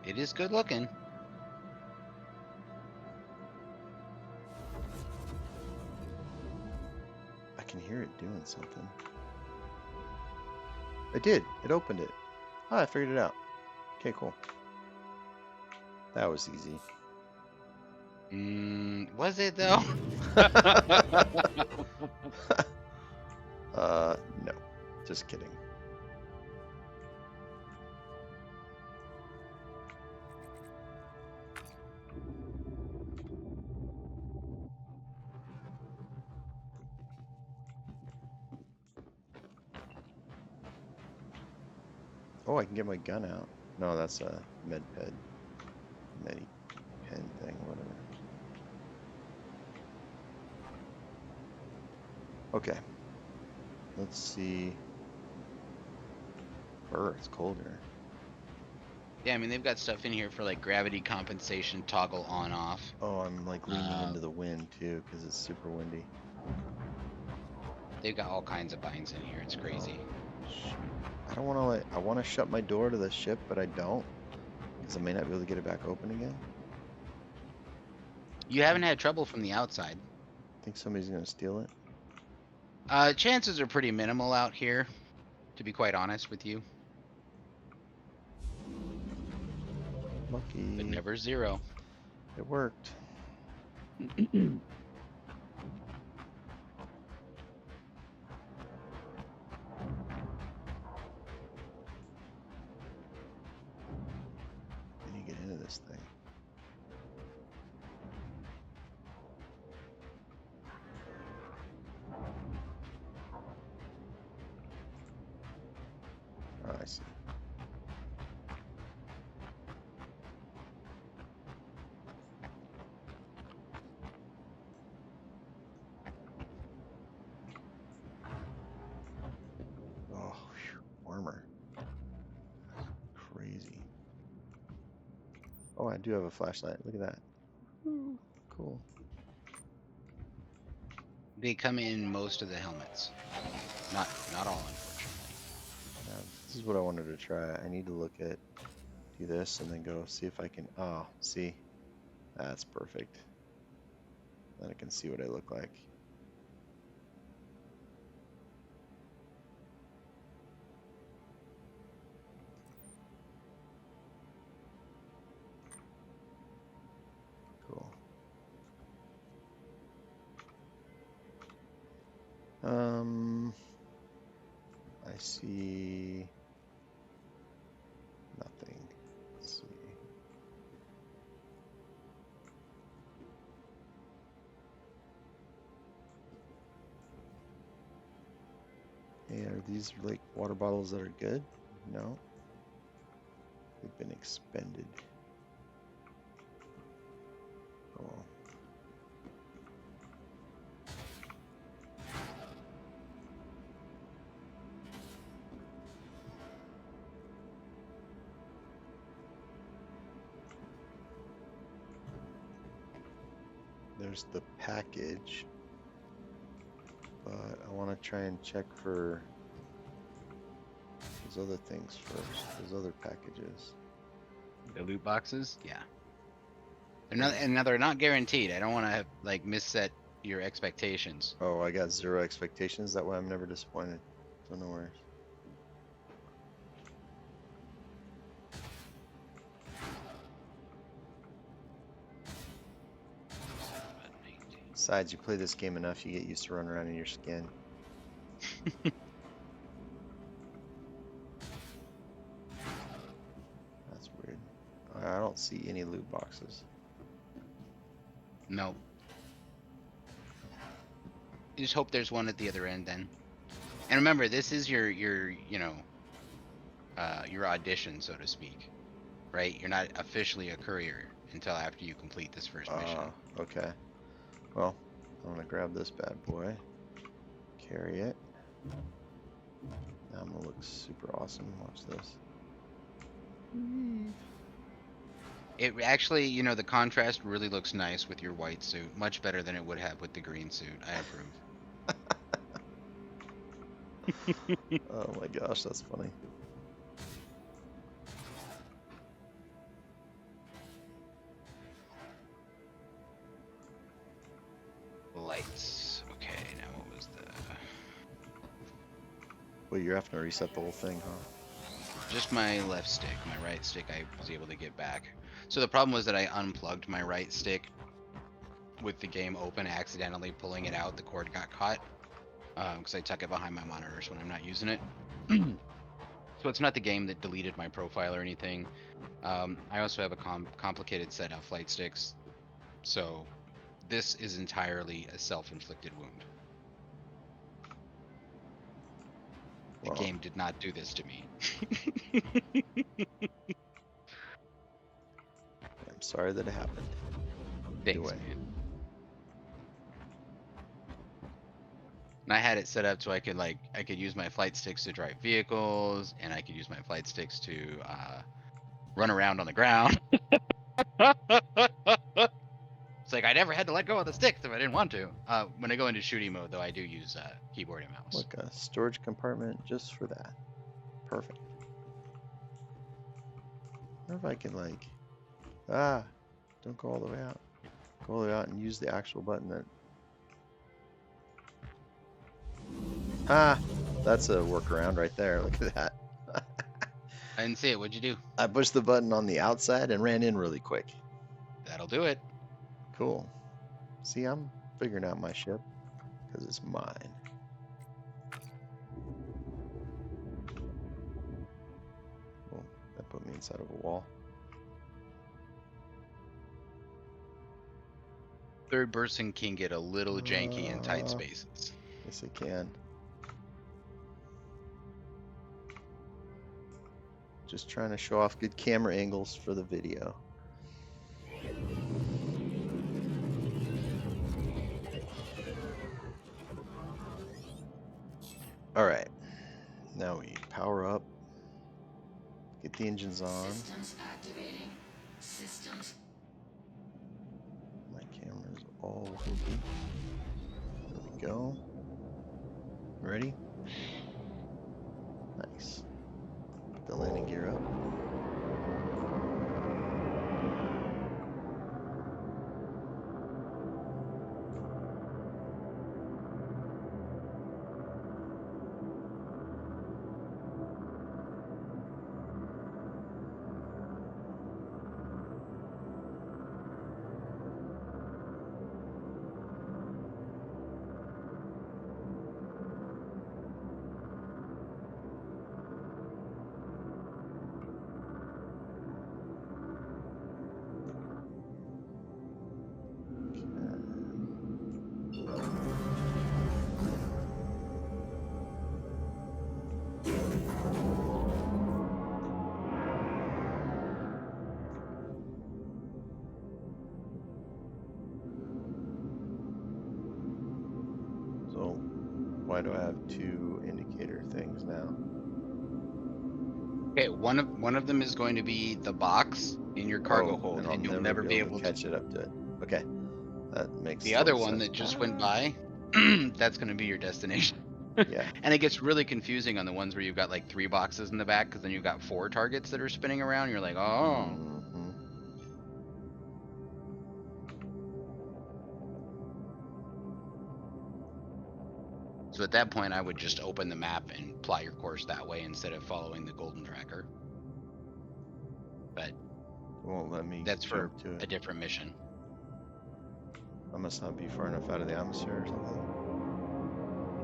It is good looking. I can hear it doing something. It did. It opened it. Ah, I figured it out. Okay, cool. That was easy. Was it though? No. Just kidding. Oh, I can get my gun out. No, that's a med pen thing, whatever. Okay. Let's see. It's cold here. Yeah, I mean they've got stuff in here for like gravity compensation, toggle on off. Oh, I'm like leaning into the wind too because it's super windy. They've got all kinds of binds in here. It's crazy. Shoot. I don't want to I want to shut my door to the ship, but I don't because I may not be able to get it back open again. You haven't had trouble from the outside. Think somebody's gonna steal it? Chances are pretty minimal out here, to be quite honest with you, Lucky. but never zero. It worked. Can you get into this thing? Oh, I see. Oh, phew, warmer. Crazy. Oh, I do have a flashlight. Look at that. Ooh, cool. They come in most of the helmets. Not all, unfortunately. Now, this is what I wanted to try. I need to look at, do this, and then go see if I can. Oh, see, that's perfect. Then I can see what I look like. Cool. I see nothing. Let's see. Hey, are these like water bottles that are good? No. They've been expended. Cool. There's the package, but I want to try and check for those other things first, those other packages. The loot boxes, yeah. They're not, and now they're not guaranteed. I don't want to like misset your expectations. Oh, I got zero expectations. That way I'm never disappointed. So no worries. Besides, you play this game enough, you get used to running around in your skin. That's weird. I don't see any loot boxes. No. You just hope there's one at the other end then. And remember, this is your you know your audition, so to speak, right? You're not officially a courier until after you complete this first mission. Okay. Well, I'm gonna grab this bad boy, carry it. Now I'm gonna look super awesome. Watch this. It actually, you know, the contrast really looks nice with your white suit, much better than it would have with the green suit. I approve. Oh my gosh, that's funny. Lights. Okay, now what was the... Well, you're having to reset the whole thing, huh? Just my left stick. My right stick I was able to get back. So the problem was that I unplugged my right stick with the game open, accidentally pulling it out. The cord got caught because I tuck it behind my monitors when I'm not using it. So it's not the game that deleted my profile or anything. I also have a complicated set of flight sticks. So this is entirely a self-inflicted wound. The Well, game did not do this to me. I'm sorry that it happened. Thanks, Anyway. man. And I had it set up so I could use my flight sticks to drive vehicles, and I could use my flight sticks to run around on the ground. It's like I never had to let go of the sticks if I didn't want to. When I go into shooting mode, though, I do use keyboard and mouse. Look, a storage compartment just for that. Perfect. I wonder if I can like, don't go all the way out. Go all the way out and use the actual button that. That's a workaround right there. Look at that. I didn't see it. What'd you do? I pushed the button on the outside and ran in really quick. That'll do it. Cool. See, I'm figuring out my ship because it's mine. Oh, that put me inside of a wall. Third person can get a little janky in tight spaces. Yes, it can. Just trying to show off good camera angles for the video. All right, now we power up, get the engines on. Systems activating. Systems. My camera's all hooky. There we go. Ready? Nice. Put the landing gear up. So, why do I have two indicator things now? Okay, one of them is going to be the box in your cargo hold, I'll and you'll never be able to catch it up to it. Okay, that makes The other total one sense. that just went by, that's going to be your destination. Yeah. And it gets really confusing on the ones where you've got like 3 boxes in the back, because then you've got 4 targets that are spinning around. You're like, oh. Mhm. So at that point, I would just open the map and plot your course that way instead of following the golden tracker. But It won't let me that's for jump to a it. different mission. I must not be far enough out of the atmosphere or something.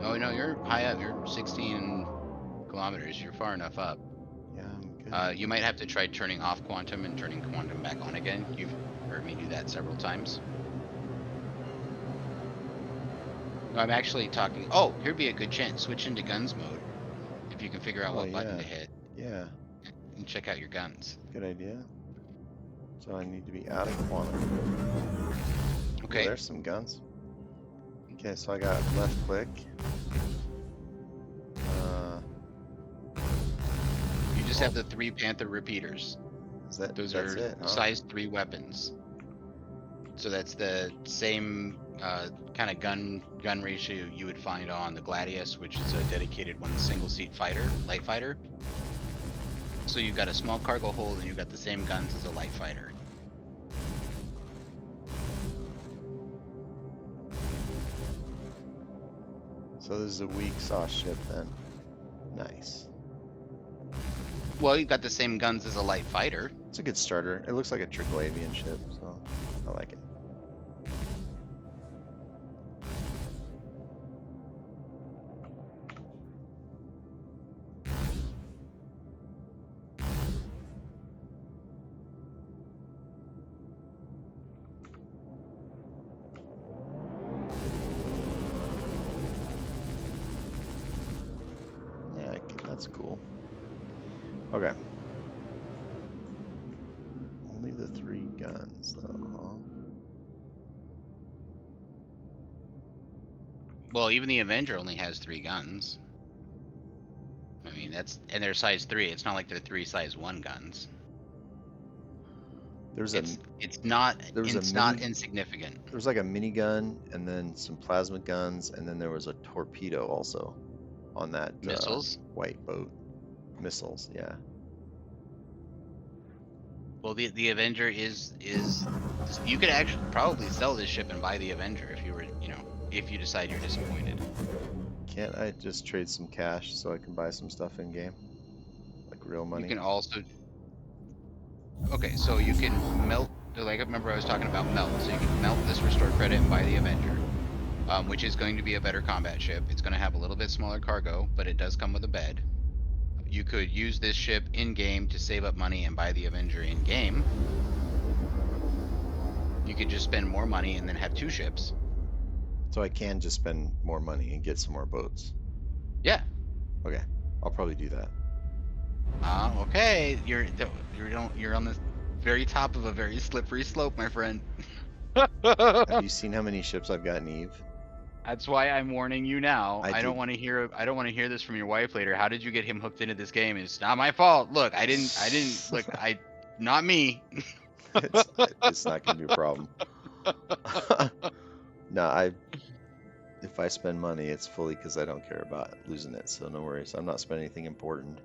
Oh no, you're high up. You're 16 kilometers. You're far enough up. Yeah, I'm good. You might have to try turning off quantum and turning quantum back on again. You've heard me do that several times. I'm actually talking. Oh, here'd be a good chance. Switch into guns mode if you can figure out Oh what button yeah, to hit yeah, and check out your guns. good idea. So I need to be out of quantum. Oh, Okay. there's some guns. Okay, so I got left click. You just have the 3 Panther repeaters. That's Those are it, huh? size 3 weapons. So that's the same kind of gun ratio you would find on the Gladius, which is a dedicated one single seat fighter, light fighter. So you've got a small cargo hold and you've got the same guns as a light fighter. So this is a weak sauce ship then. Nice. Well, you've got the same guns as a light fighter. It's a good starter. It looks like a triple avian ship, so I like it. Yeah, that's cool. Okay. Only the 3 guns, though, huh? Well, even the Avenger only has 3 guns. I mean, and they're size 3. It's not like they're 3 size 1 guns. There's It's not insignificant. there was like a minigun, and then some plasma guns, and then there was a torpedo also on that Missiles. white boat. Missiles, yeah. Well, the Avenger is you could actually probably sell this ship and buy the Avenger if you were, if you decide you're disappointed. Can't I just trade some cash so I can buy some stuff in game? Like real money? You can also okay, so you can melt. Like remember I was talking about melt. So you can melt this restore credit and buy the Avenger, which is going to be a better combat ship. It's going to have a little bit smaller cargo, but it does come with a bed. You could use this ship in game to save up money and buy the Avenger in game. You could just spend more money and then have 2 ships. So I can just spend more money and get some more boats. Yeah. Okay, I'll probably do that. Okay. You're on the very top of a very slippery slope, my friend. Have you seen how many ships I've got in Eve? That's why I'm warning you now. I I don't did- want to hear this from your wife later. How did you get him hooked into this game? It's not my fault. Look, I didn't look, not me. It's not gonna be a problem. No, if I spend money, it's fully because I don't care about losing it, so no worries. I'm not spending anything important.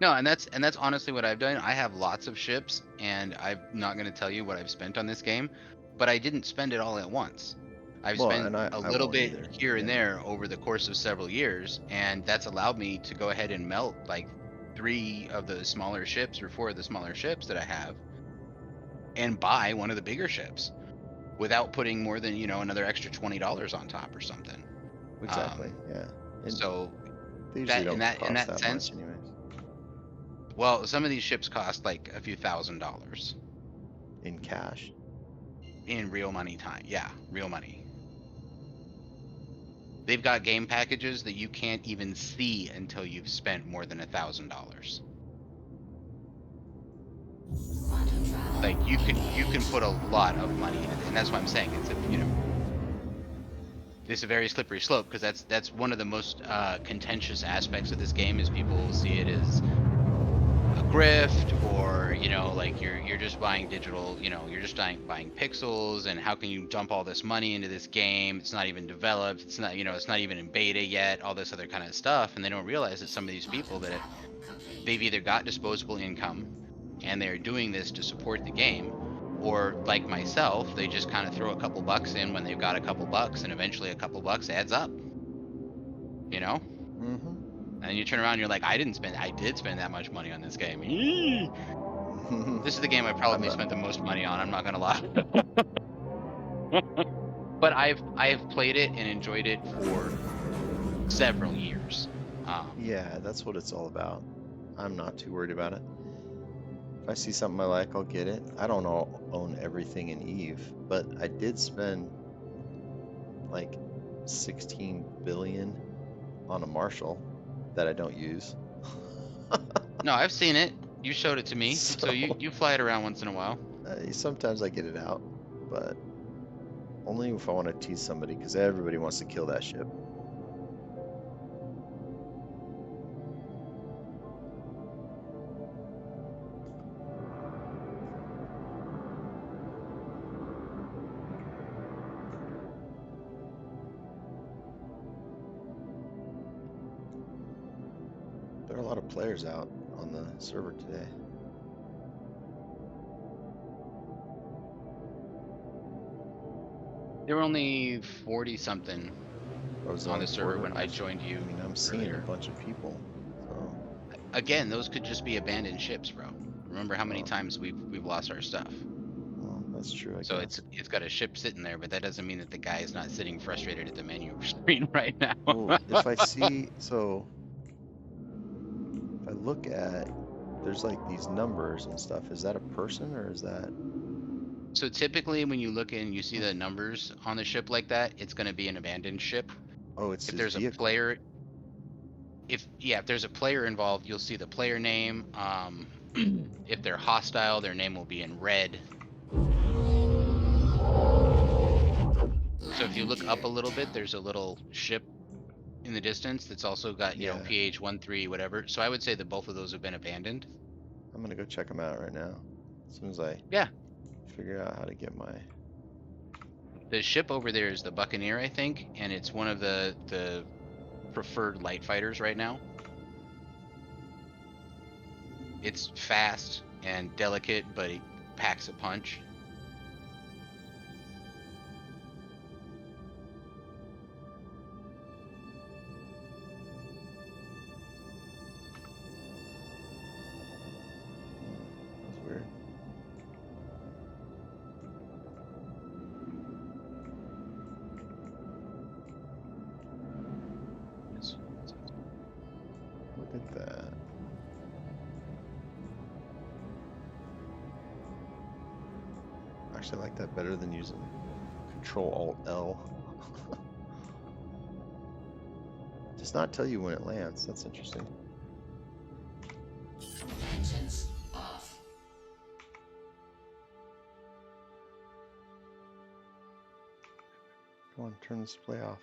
No, and that's honestly what I've done. I have lots of ships, and I'm not going to tell you what I've spent on this game, but I didn't spend it all at once. I've Well, spent and I a little won't bit either. here and Yeah. there over the course of several years, and that's allowed me to go ahead and melt like 3 of the smaller ships or 4 of the smaller ships that I have, and buy one of the bigger ships without putting more than another extra $20 on top or something. Exactly. Yeah. And So they usually don't in that cost sense, much, anyways. well, some of these ships cost like a few $1,000s In cash. in real money time. Yeah, real money. They've got game packages that you can't even see until you've spent more than $1,000. Quantum travel. Like you can put a lot of money in it, and that's what I'm saying. It's a very slippery slope because that's one of the most contentious aspects of this game is people see it as a grift, or like you're just buying digital, you're just buying pixels, and how can you dump all this money into this game? It's not even developed, it's not it's not even in beta yet, all this other kind of stuff, and they don't realize that some of these people that they've either got disposable income and they're doing this to support the game, or like myself, they just kind of throw a couple bucks in when they've got a couple bucks, and eventually a couple bucks adds up, Mm-hmm. and you turn around and you're like, I did spend that much money on this game. Eee! This is the game I probably spent the most money on, I'm not gonna lie. But I've played it and enjoyed it for several years. Yeah, that's what it's all about. I'm not too worried about it. If I see something I like, I'll get it. I don't own everything in Eve, but I did spend like 16 billion on a Marshall that I don't use. No, I've seen it. You showed it to me. So So you fly it around once in a while. sometimes I get it out, but only if I want to tease somebody because everybody wants to kill that ship. There are a lot of players out on the server today. There were only 40 something I was on the server quarter. when I joined you. I mean, I'm seeing earlier. a bunch of people. So Again, those could just be abandoned ships, bro. Remember how many Oh. times we've lost our stuff. well, that's true, I So guess. it's got a ship sitting there, but that doesn't mean that the guy is not sitting frustrated at the menu screen right now. Well, if I see, so if I look at, there's like these numbers and stuff. Is that a person or is that? So typically when you look and you see the numbers on the ship like that, it's going to be an abandoned ship. Oh, it's If his there's a vehicle. player, if there's a player involved, you'll see the player name. If they're hostile, their name will be in red. So if you look up a little bit, there's a little ship in the distance that's also got, you know, Yeah. PH13 whatever. So I would say that both of those have been abandoned. I'm gonna go check them out right now. As soon as I Yeah. figure out how to get my. The ship over there is the Buccaneer, I think, and it's one of the preferred light fighters right now. It's fast and delicate, but it packs a punch. That's weird. Look at that. Actually, I like that better than using Control Alt L. Does not tell you when it lands. That's interesting. Engines off. Come on, turn the display off.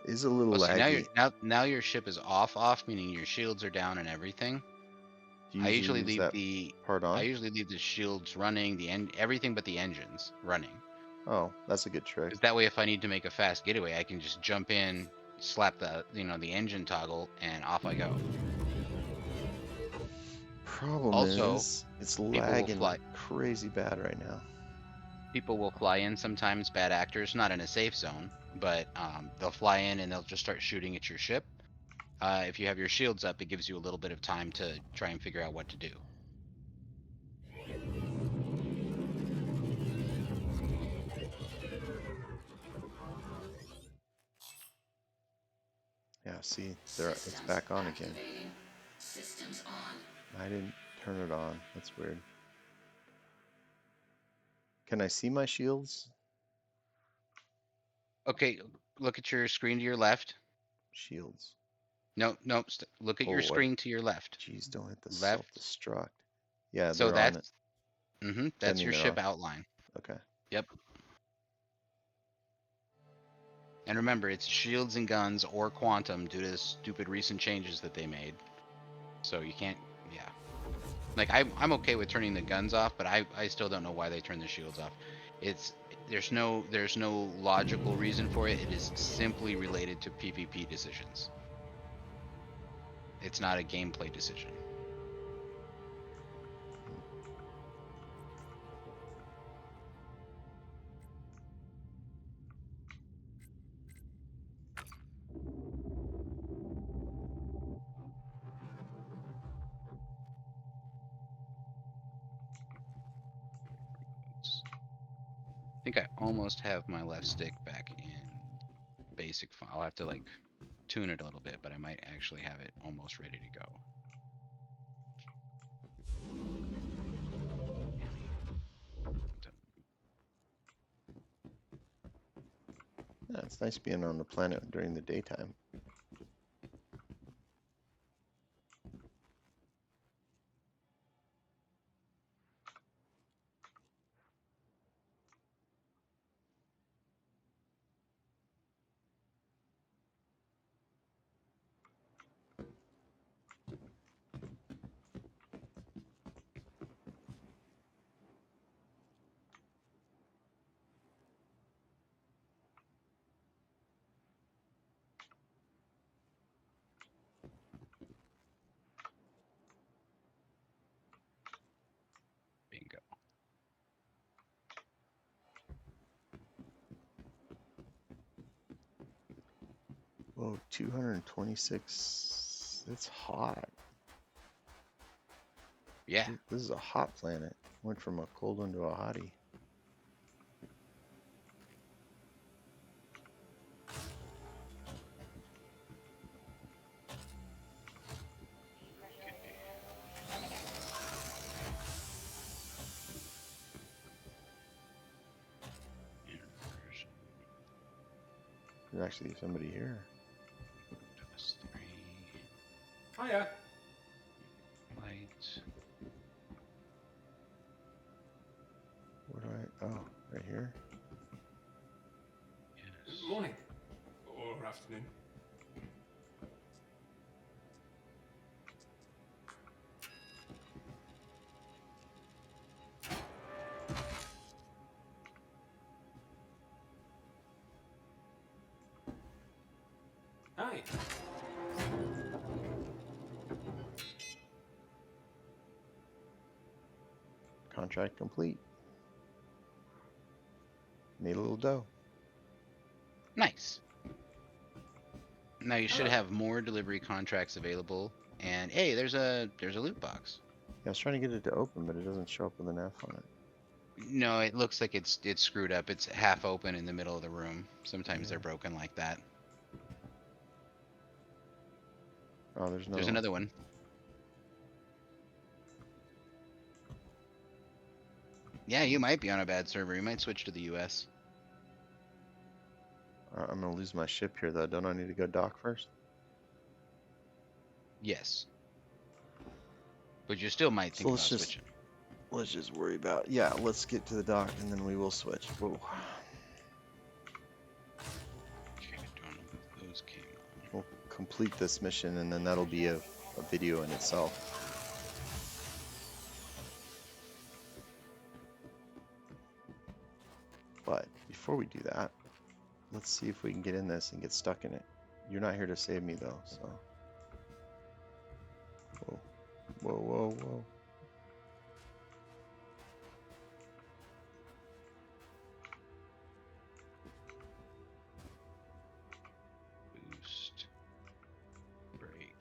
Is a little Oh, see, laggy. now your ship is off, meaning your shields are down and everything. Do you I usually usually use leave that the part I on? usually leave the shields running, everything but the engines running. Oh, that's a good trick. Because that way, if I need to make a fast getaway, I can just jump in, slap the the engine toggle, and off I go. Problem Also, is, it's people will lagging fly. crazy bad right now. People will fly in sometimes, bad actors, not in a safe zone, but they'll fly in and they'll just start shooting at your ship. If you have your shields up, it gives you a little bit of time to try and figure out what to do. Yeah, see, there it's back on again. Activating. Systems on. I didn't turn it on. That's weird. Can I see my shields? Okay, look at your screen to your left. Shields. No, no, look at your Oh, screen to your left. geez, don't hit the Left. self-destruct. Yeah, So they're on it. that's Pretending your they're ship on. outline. Okay. Yep. And remember, it's shields and guns or quantum due to the stupid recent changes that they made. So you can't, yeah. Like I'm okay with turning the guns off, but I still don't know why they turn the shields off. It's there's no logical reason for it. It is simply related to PvP decisions. It's not a gameplay decision. I think I almost have my left stick back in basic. I'll have to like tune it a little bit, but I might actually have it almost ready to go. it's nice being on the planet during the daytime. Bingo. Whoa, 226. It's hot. Yeah. This is a hot planet. Went from a cold one to a hottie. Inversion. There's actually somebody here. +3. Hiya. Light. Where do I? Oh, right here. Yes. Morning. Or afternoon. Hi. Contract complete. Made a little dough. Nice. Now you should Hello. have more delivery contracts available. And hey, there's a loot box. Yeah, I was trying to get it to open, but it doesn't show up with an F on it. No, it looks like it's screwed up. It's half open in the middle of the room. Sometimes Yeah. they're broken like that. Oh, there's There's another one. Yeah, you might be on a bad server. You might switch to the US. I'm gonna lose my ship here though. Don't I need to go dock first? Yes. But you still might So think let's about just- switching. Let's just worry about. Yeah, let's get to the dock and then we will switch. Whoa. Okay, don't know if those came on. We'll complete this mission and then that'll be a video in itself. But before we do that, let's see if we can get in this and get stuck in it. You're not here to save me though, so. Whoa, whoa, whoa, whoa. Boost. Break.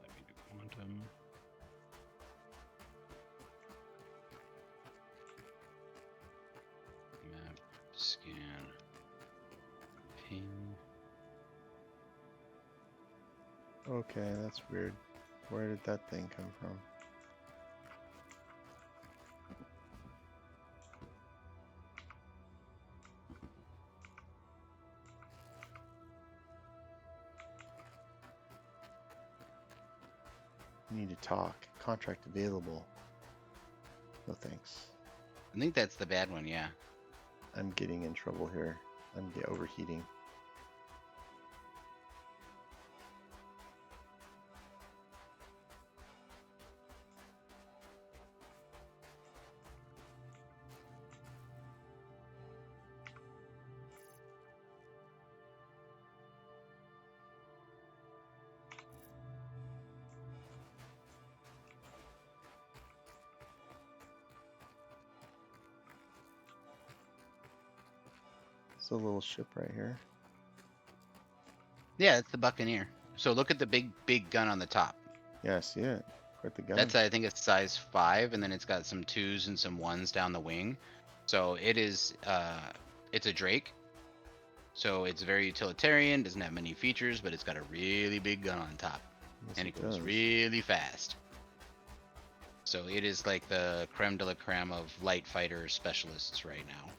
Let me do quantum. Map. Scan. Ping. Okay, that's weird. Where did that thing come from? We need to talk. Contract available. No thanks. I think that's the bad one, yeah. I'm getting in trouble here. I'm overheating. It's a little ship right here. Yeah, it's the Buccaneer. So look at the big gun on the top. Yeah, I see it. Quite the gun. That's, I think it's size 5, and then it's got some 2s and some 1s down the wing. So it is, it's a Drake. So it's very utilitarian, doesn't have many features, but it's got a really big gun on top. Yes, And it goes does. really fast. So it is like the creme de la creme of light fighter specialists right now.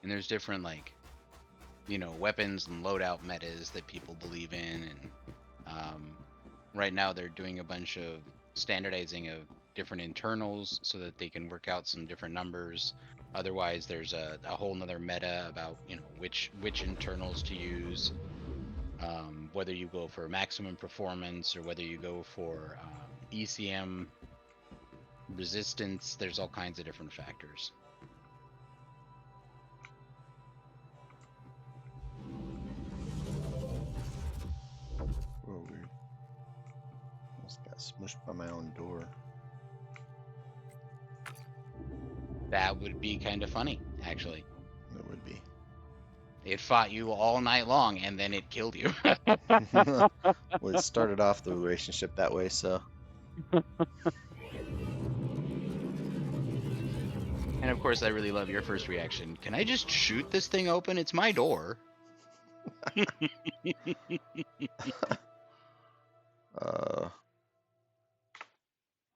And there's different, like, you know, weapons and loadout metas that people believe in, and right now they're doing a bunch of standardizing of different internals so that they can work out some different numbers. Otherwise, there's a whole nother meta about, you know, which internals to use, whether you go for maximum performance or whether you go for ECM resistance. There's all kinds of different factors. Oh, weird. Almost got smushed by my own door. That would be kind of funny, actually. It would be. It fought you all night long and then it killed you. Well, it started off the relationship that way, so. And of course, I really love your first reaction. Can I just shoot this thing open? It's my door.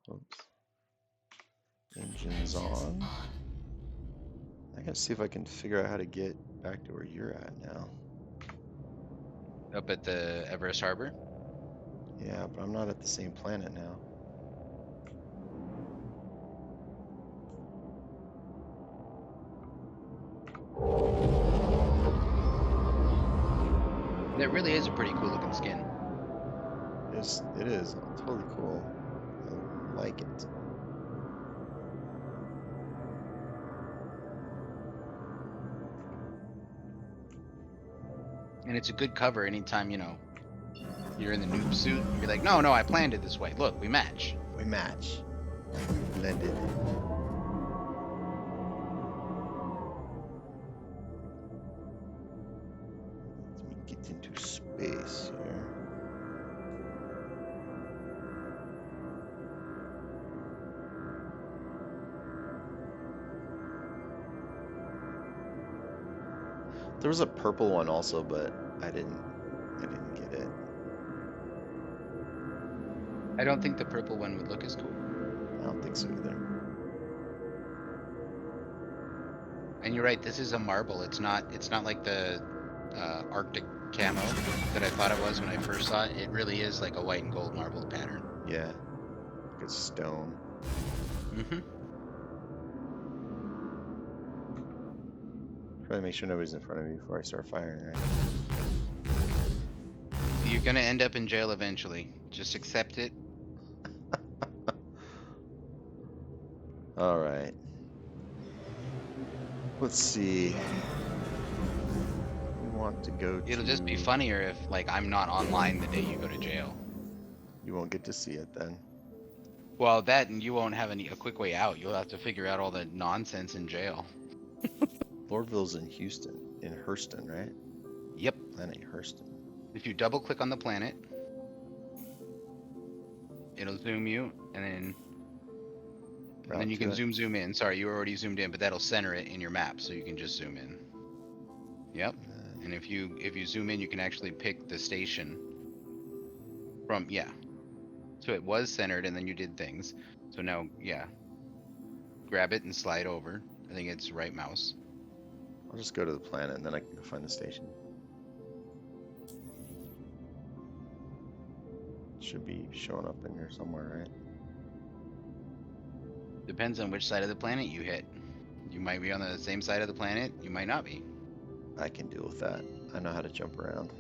Oops. Engines on. I gotta see if I can figure out how to get back to where you're at now. Up at the Everest Harbor. Yeah, but I'm not at the same planet now. That really is a pretty cool looking skin. It is totally cool. I like it. And it's a good cover anytime, you know, you're in the noob suit. You're like, no, I planned it this way. Look, we match. We match. Blended. Let me get into space here. There was a purple one also, but I didn't get it. I don't think the purple one would look as cool. I don't think so either. And you're right, this is a marble. It's not like the Arctic camo that I thought it was when I first saw it. It really is like a white and gold marbled pattern. Yeah. Like a stone. Mm-hmm. Try to make sure nobody's in front of me before I start firing, right? You're gonna end up in jail eventually. Just accept it. All right. Let's see. We want to go to... It'll just be funnier if, like, I'm not online the day you go to jail. You won't get to see it then. Well, that, and you won't have a quick way out. You'll have to figure out all the nonsense in jail. Lordville's in Houston, in Hurston, right? Yep. Planet Hurston. If you double click on the planet, it'll zoom you, and then you can zoom in. Sorry, you were already zoomed in, but that'll center it in your map, so you can just zoom in. Yep. And if you zoom in, you can actually pick the station from, yeah. So it was centered, and then you did things. So now, yeah. Grab it and slide over. I think it's right mouse. I'll just go to the planet and then I can go find the station. It should be showing up in here somewhere, right? Depends on which side of the planet you hit. You might be on the same side of the planet, you might not be. I can deal with that. I know how to jump around.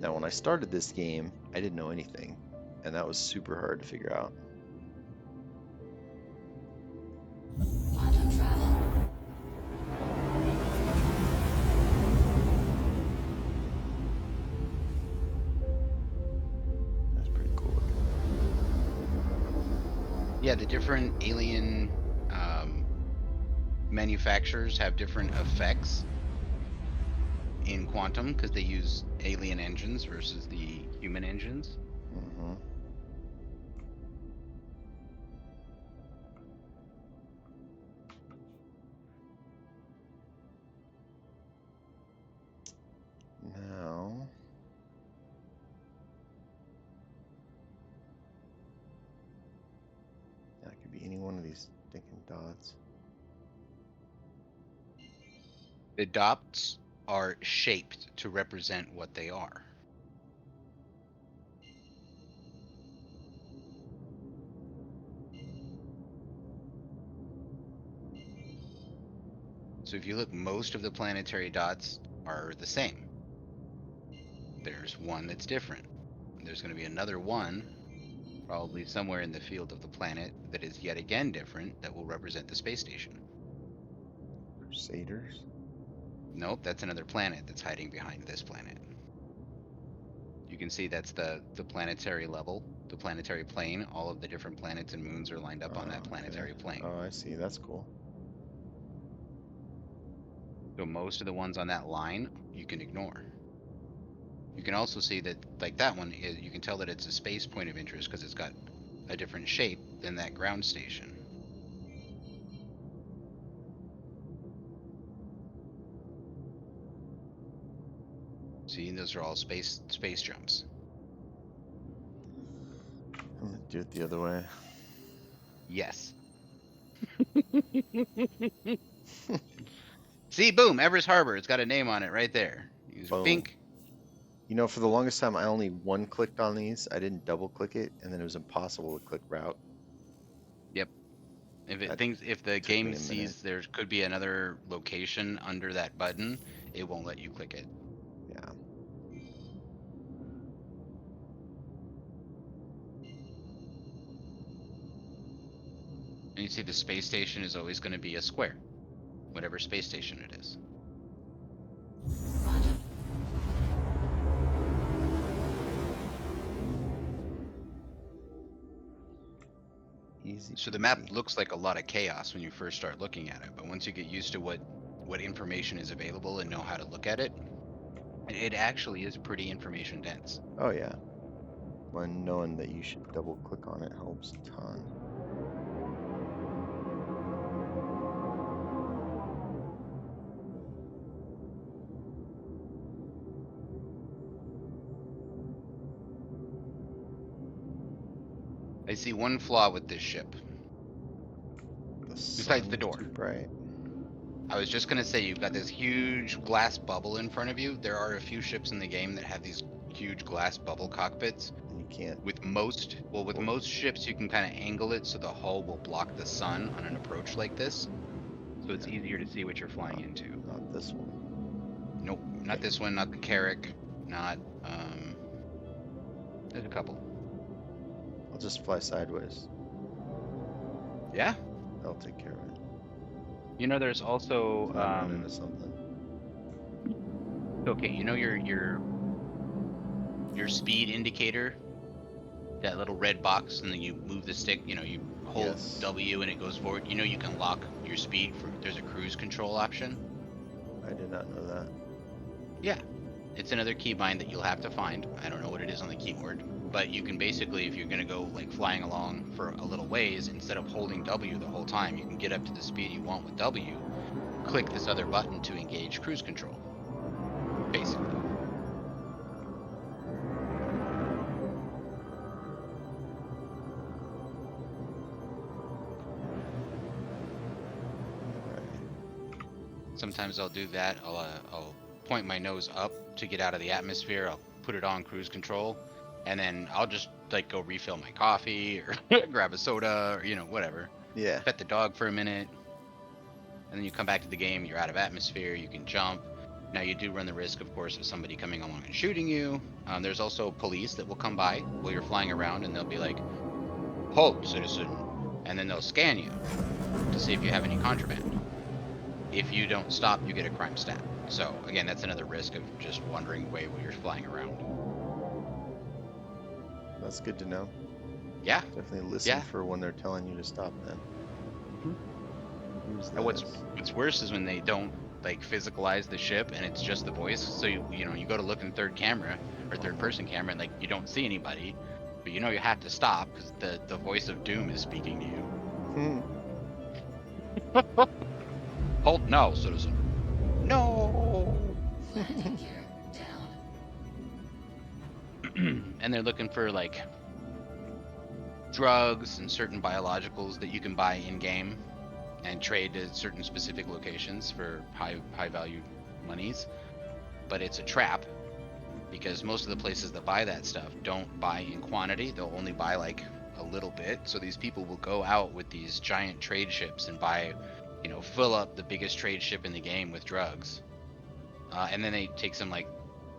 Now, when I started this game, I didn't know anything, and that was super hard to figure out. Quantum travel. That's pretty cool looking. Yeah, the different alien manufacturers have different effects in Quantum because they use alien engines versus the human engines. Mm-hmm. thinking dots. The dots are shaped to represent what they are. So if you look, most of the planetary dots are the same. There's one that's different. There's going to be another one, probably somewhere in the field of the planet, that is yet again different, that will represent the space station. Crusaders? Nope, that's another planet that's hiding behind this planet. You can see that's the planetary level, the planetary plane. All of the different planets and moons are lined up on that planetary plane. Oh, I see. That's cool. So most of the ones on that line you can ignore. You can also see that, like that one, you can tell that it's a space point of interest because it's got a different shape than that ground station. See, those are all space jumps. I'm gonna do it the other way. Yes. See, boom, Everest Harbor. It's got a name on it right there. Use Boom. pink. You know, for the longest time, I only one-clicked on these. I didn't double-click it, and then it was impossible to click route. Yep. If it That thinks, if the took me game a sees minute. there could be another location under that button, it won't let you click it. Yeah. And you see the space station is always going to be a square, whatever space station it is. Roger. Easy. So the map peasy. looks like a lot of chaos when you first start looking at it, but once you get used to what information is available and know how to look at it, it actually is pretty information dense. Oh yeah. When knowing that you should double-click on it helps a ton. I see one flaw with this ship. Besides the sun's door. Too bright. I was just gonna say, you've got this huge glass bubble in front of you. There are a few ships in the game that have these huge glass bubble cockpits. And you can't. With most ships, you can kind of angle it so the hull will block the sun on an approach like this. So it's easier to see what you're flying into. Not this one. Nope, not this one, not the Carrack, not, there's a couple. I'll just fly sideways. Yeah? That'll take care of it. You know, there's also, If I run into something. okay, you know your speed indicator, that little red box, and then you move the stick, you know, you hold Yes. W and it goes forward. You know, you can lock your speed for, there's a cruise control option. I did not know that. Yeah, it's another keybind that you'll have to find. I don't know what it is on the keyboard, but you can basically, if you're gonna go like flying along for a little ways, instead of holding W the whole time, you can get up to the speed you want with W, click this other button to engage cruise control, basically. Sometimes I'll do that. I'll point my nose up to get out of the atmosphere. I'll put it on cruise control, and then I'll just like go refill my coffee or grab a soda or, you know, whatever. Yeah. Pet the dog for a minute, and then you come back to the game. You're out of atmosphere. You can jump. Now you do run the risk, of course, of somebody coming along and shooting you. There's also police that will come by while you're flying around, and they'll be like, "Halt, citizen," and then they'll scan you to see if you have any contraband. If you don't stop, you get a crime stat. So again, that's another risk of just wandering away while you're flying around. That's good to know. Yeah. Definitely listen Yeah. for when they're telling you to stop then. Who's And what's this? worse is when they don't like physicalize the ship and it's just the voice. So you know, you go to look in third camera or third person camera and like you don't see anybody, but you know you have to stop because the voice of doom is speaking to you. Hmm. Halt now, citizen. No. Landing gear down. And they're looking for like drugs and certain biologicals that you can buy in game and trade to certain specific locations for high value monies. But it's a trap because most of the places that buy that stuff don't buy in quantity. They'll only buy like a little bit. So these people will go out with these giant trade ships and buy, fill up the biggest trade ship in the game with drugs. And then it takes them like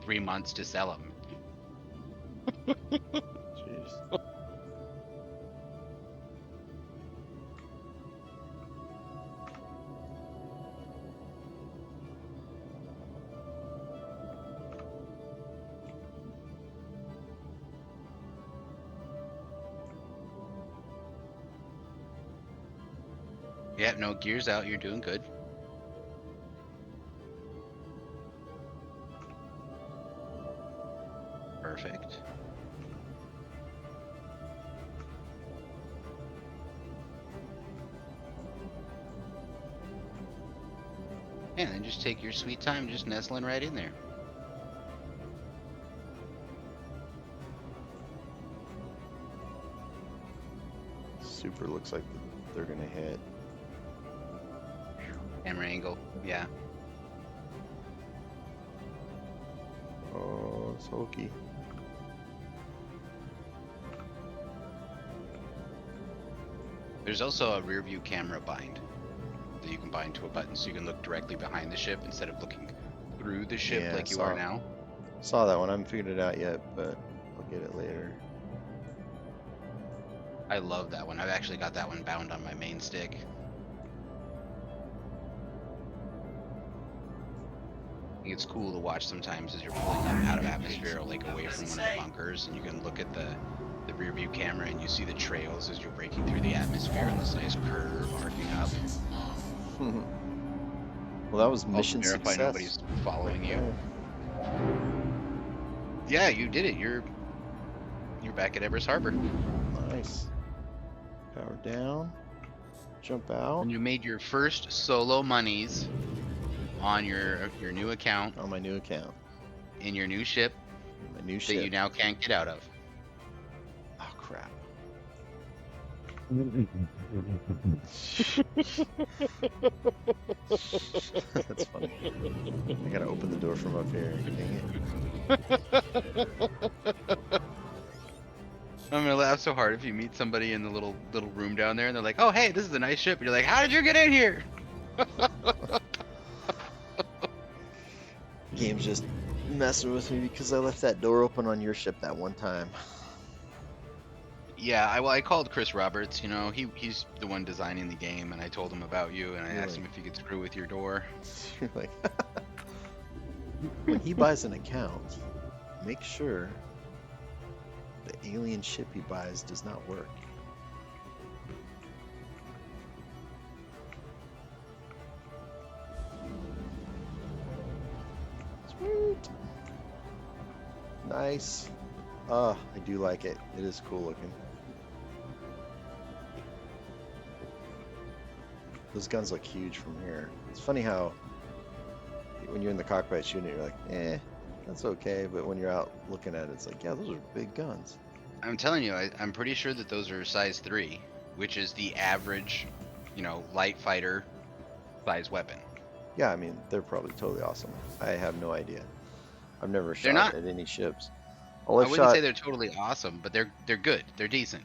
3 months to sell them. Jeez. Yeah, no, gears out. You're doing good. Perfect. And then just take your sweet time, just nestling right in there. Super looks like they're gonna hit. Camera angle, yeah. Oh, it's hokey. There's also a rear view camera bind that you can bind to a button so you can look directly behind the ship instead of looking through the ship Yeah, like you are now. Saw that one. I haven't figured it out yet, but I'll get it later. I love that one. I've actually got that one bound on my main stick. I think it's cool to watch sometimes as you're pulling up out of atmosphere, like away from one of the bunkers, and you can look at the rear view camera and you see the trails as you're breaking through the atmosphere and this nice curve arcing up. Well, that was Also mission verify success. nobody's following you. Yeah, you did it. You're back at Everest Harbor. Nice. Power down. Jump out. And you made your first solo monies on your new account On my new account. in your new ship My new that ship. you now can't get out of. Oh crap. That's funny. I gotta open the door from up here. Dang it. I'm gonna laugh so hard if you meet somebody in the little room down there and they're like, "Oh, hey, this is a nice ship." And you're like, "How did you get in here?" Game's just messing with me because I left that door open on your ship that one time. Yeah, I called Chris Roberts. He's the one designing the game, and I told him about you, and I asked him if he could screw with your door. You're like, when he buys an account, make sure the alien ship he buys does not work. Sweet. Nice. I do like it. It is cool looking. Those guns look huge from here. It's funny how when you're in the cockpit shooting it, you're like, that's okay. But when you're out looking at it, it's like, yeah, those are big guns. I'm telling you, I'm pretty sure that those are size 3, which is the average, light fighter size weapon. Yeah, I mean, they're probably totally awesome. I have no idea. I've never They're shot not- at any ships. I wouldn't say they're totally awesome, but they're good. They're decent.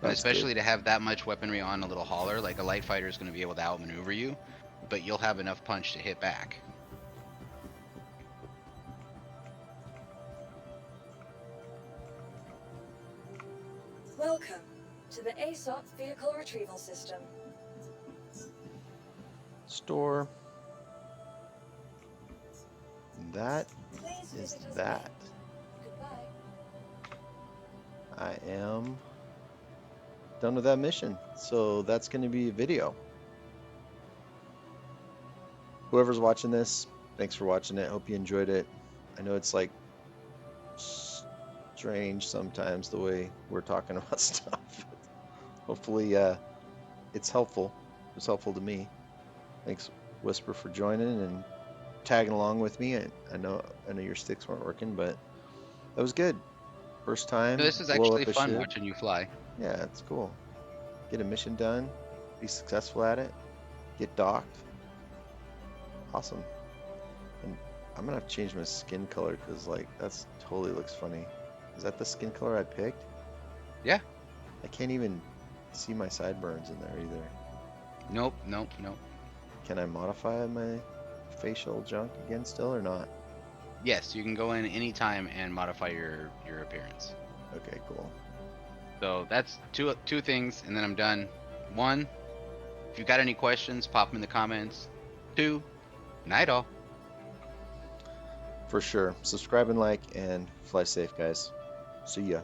And That's especially to have that much weaponry on a little hauler, like a light fighter is going to be able to outmaneuver you, but you'll have enough punch to hit back. Welcome to the ASOP Vehicle Retrieval System. Store. That Please is visit us that. again. Goodbye. I am done with that mission. So that's going to be a video. Whoever's watching this, thanks for watching it. Hope you enjoyed it. I know it's like strange sometimes the way we're talking about stuff. Hopefully it's helpful. It was helpful to me. Thanks Whisper for joining and tagging along with me. I know your sticks weren't working, but that was good. First time. No, this is blow actually up a fun ship. watching you fly. Yeah, it's cool. Get a mission done, be successful at it, get docked. Awesome. And I'm gonna have to change my skin color because like that's totally looks funny. Is that the skin color I picked? Yeah. I can't even see my sideburns in there either. Nope, nope, nope. Can I modify my facial junk again still or not? Yes, you can go in anytime and modify your appearance. Okay, cool. So that's two things, and then I'm done. One, if you got any questions, pop them in the comments. Two, night all. For sure. Subscribe and like and fly safe, guys. See ya.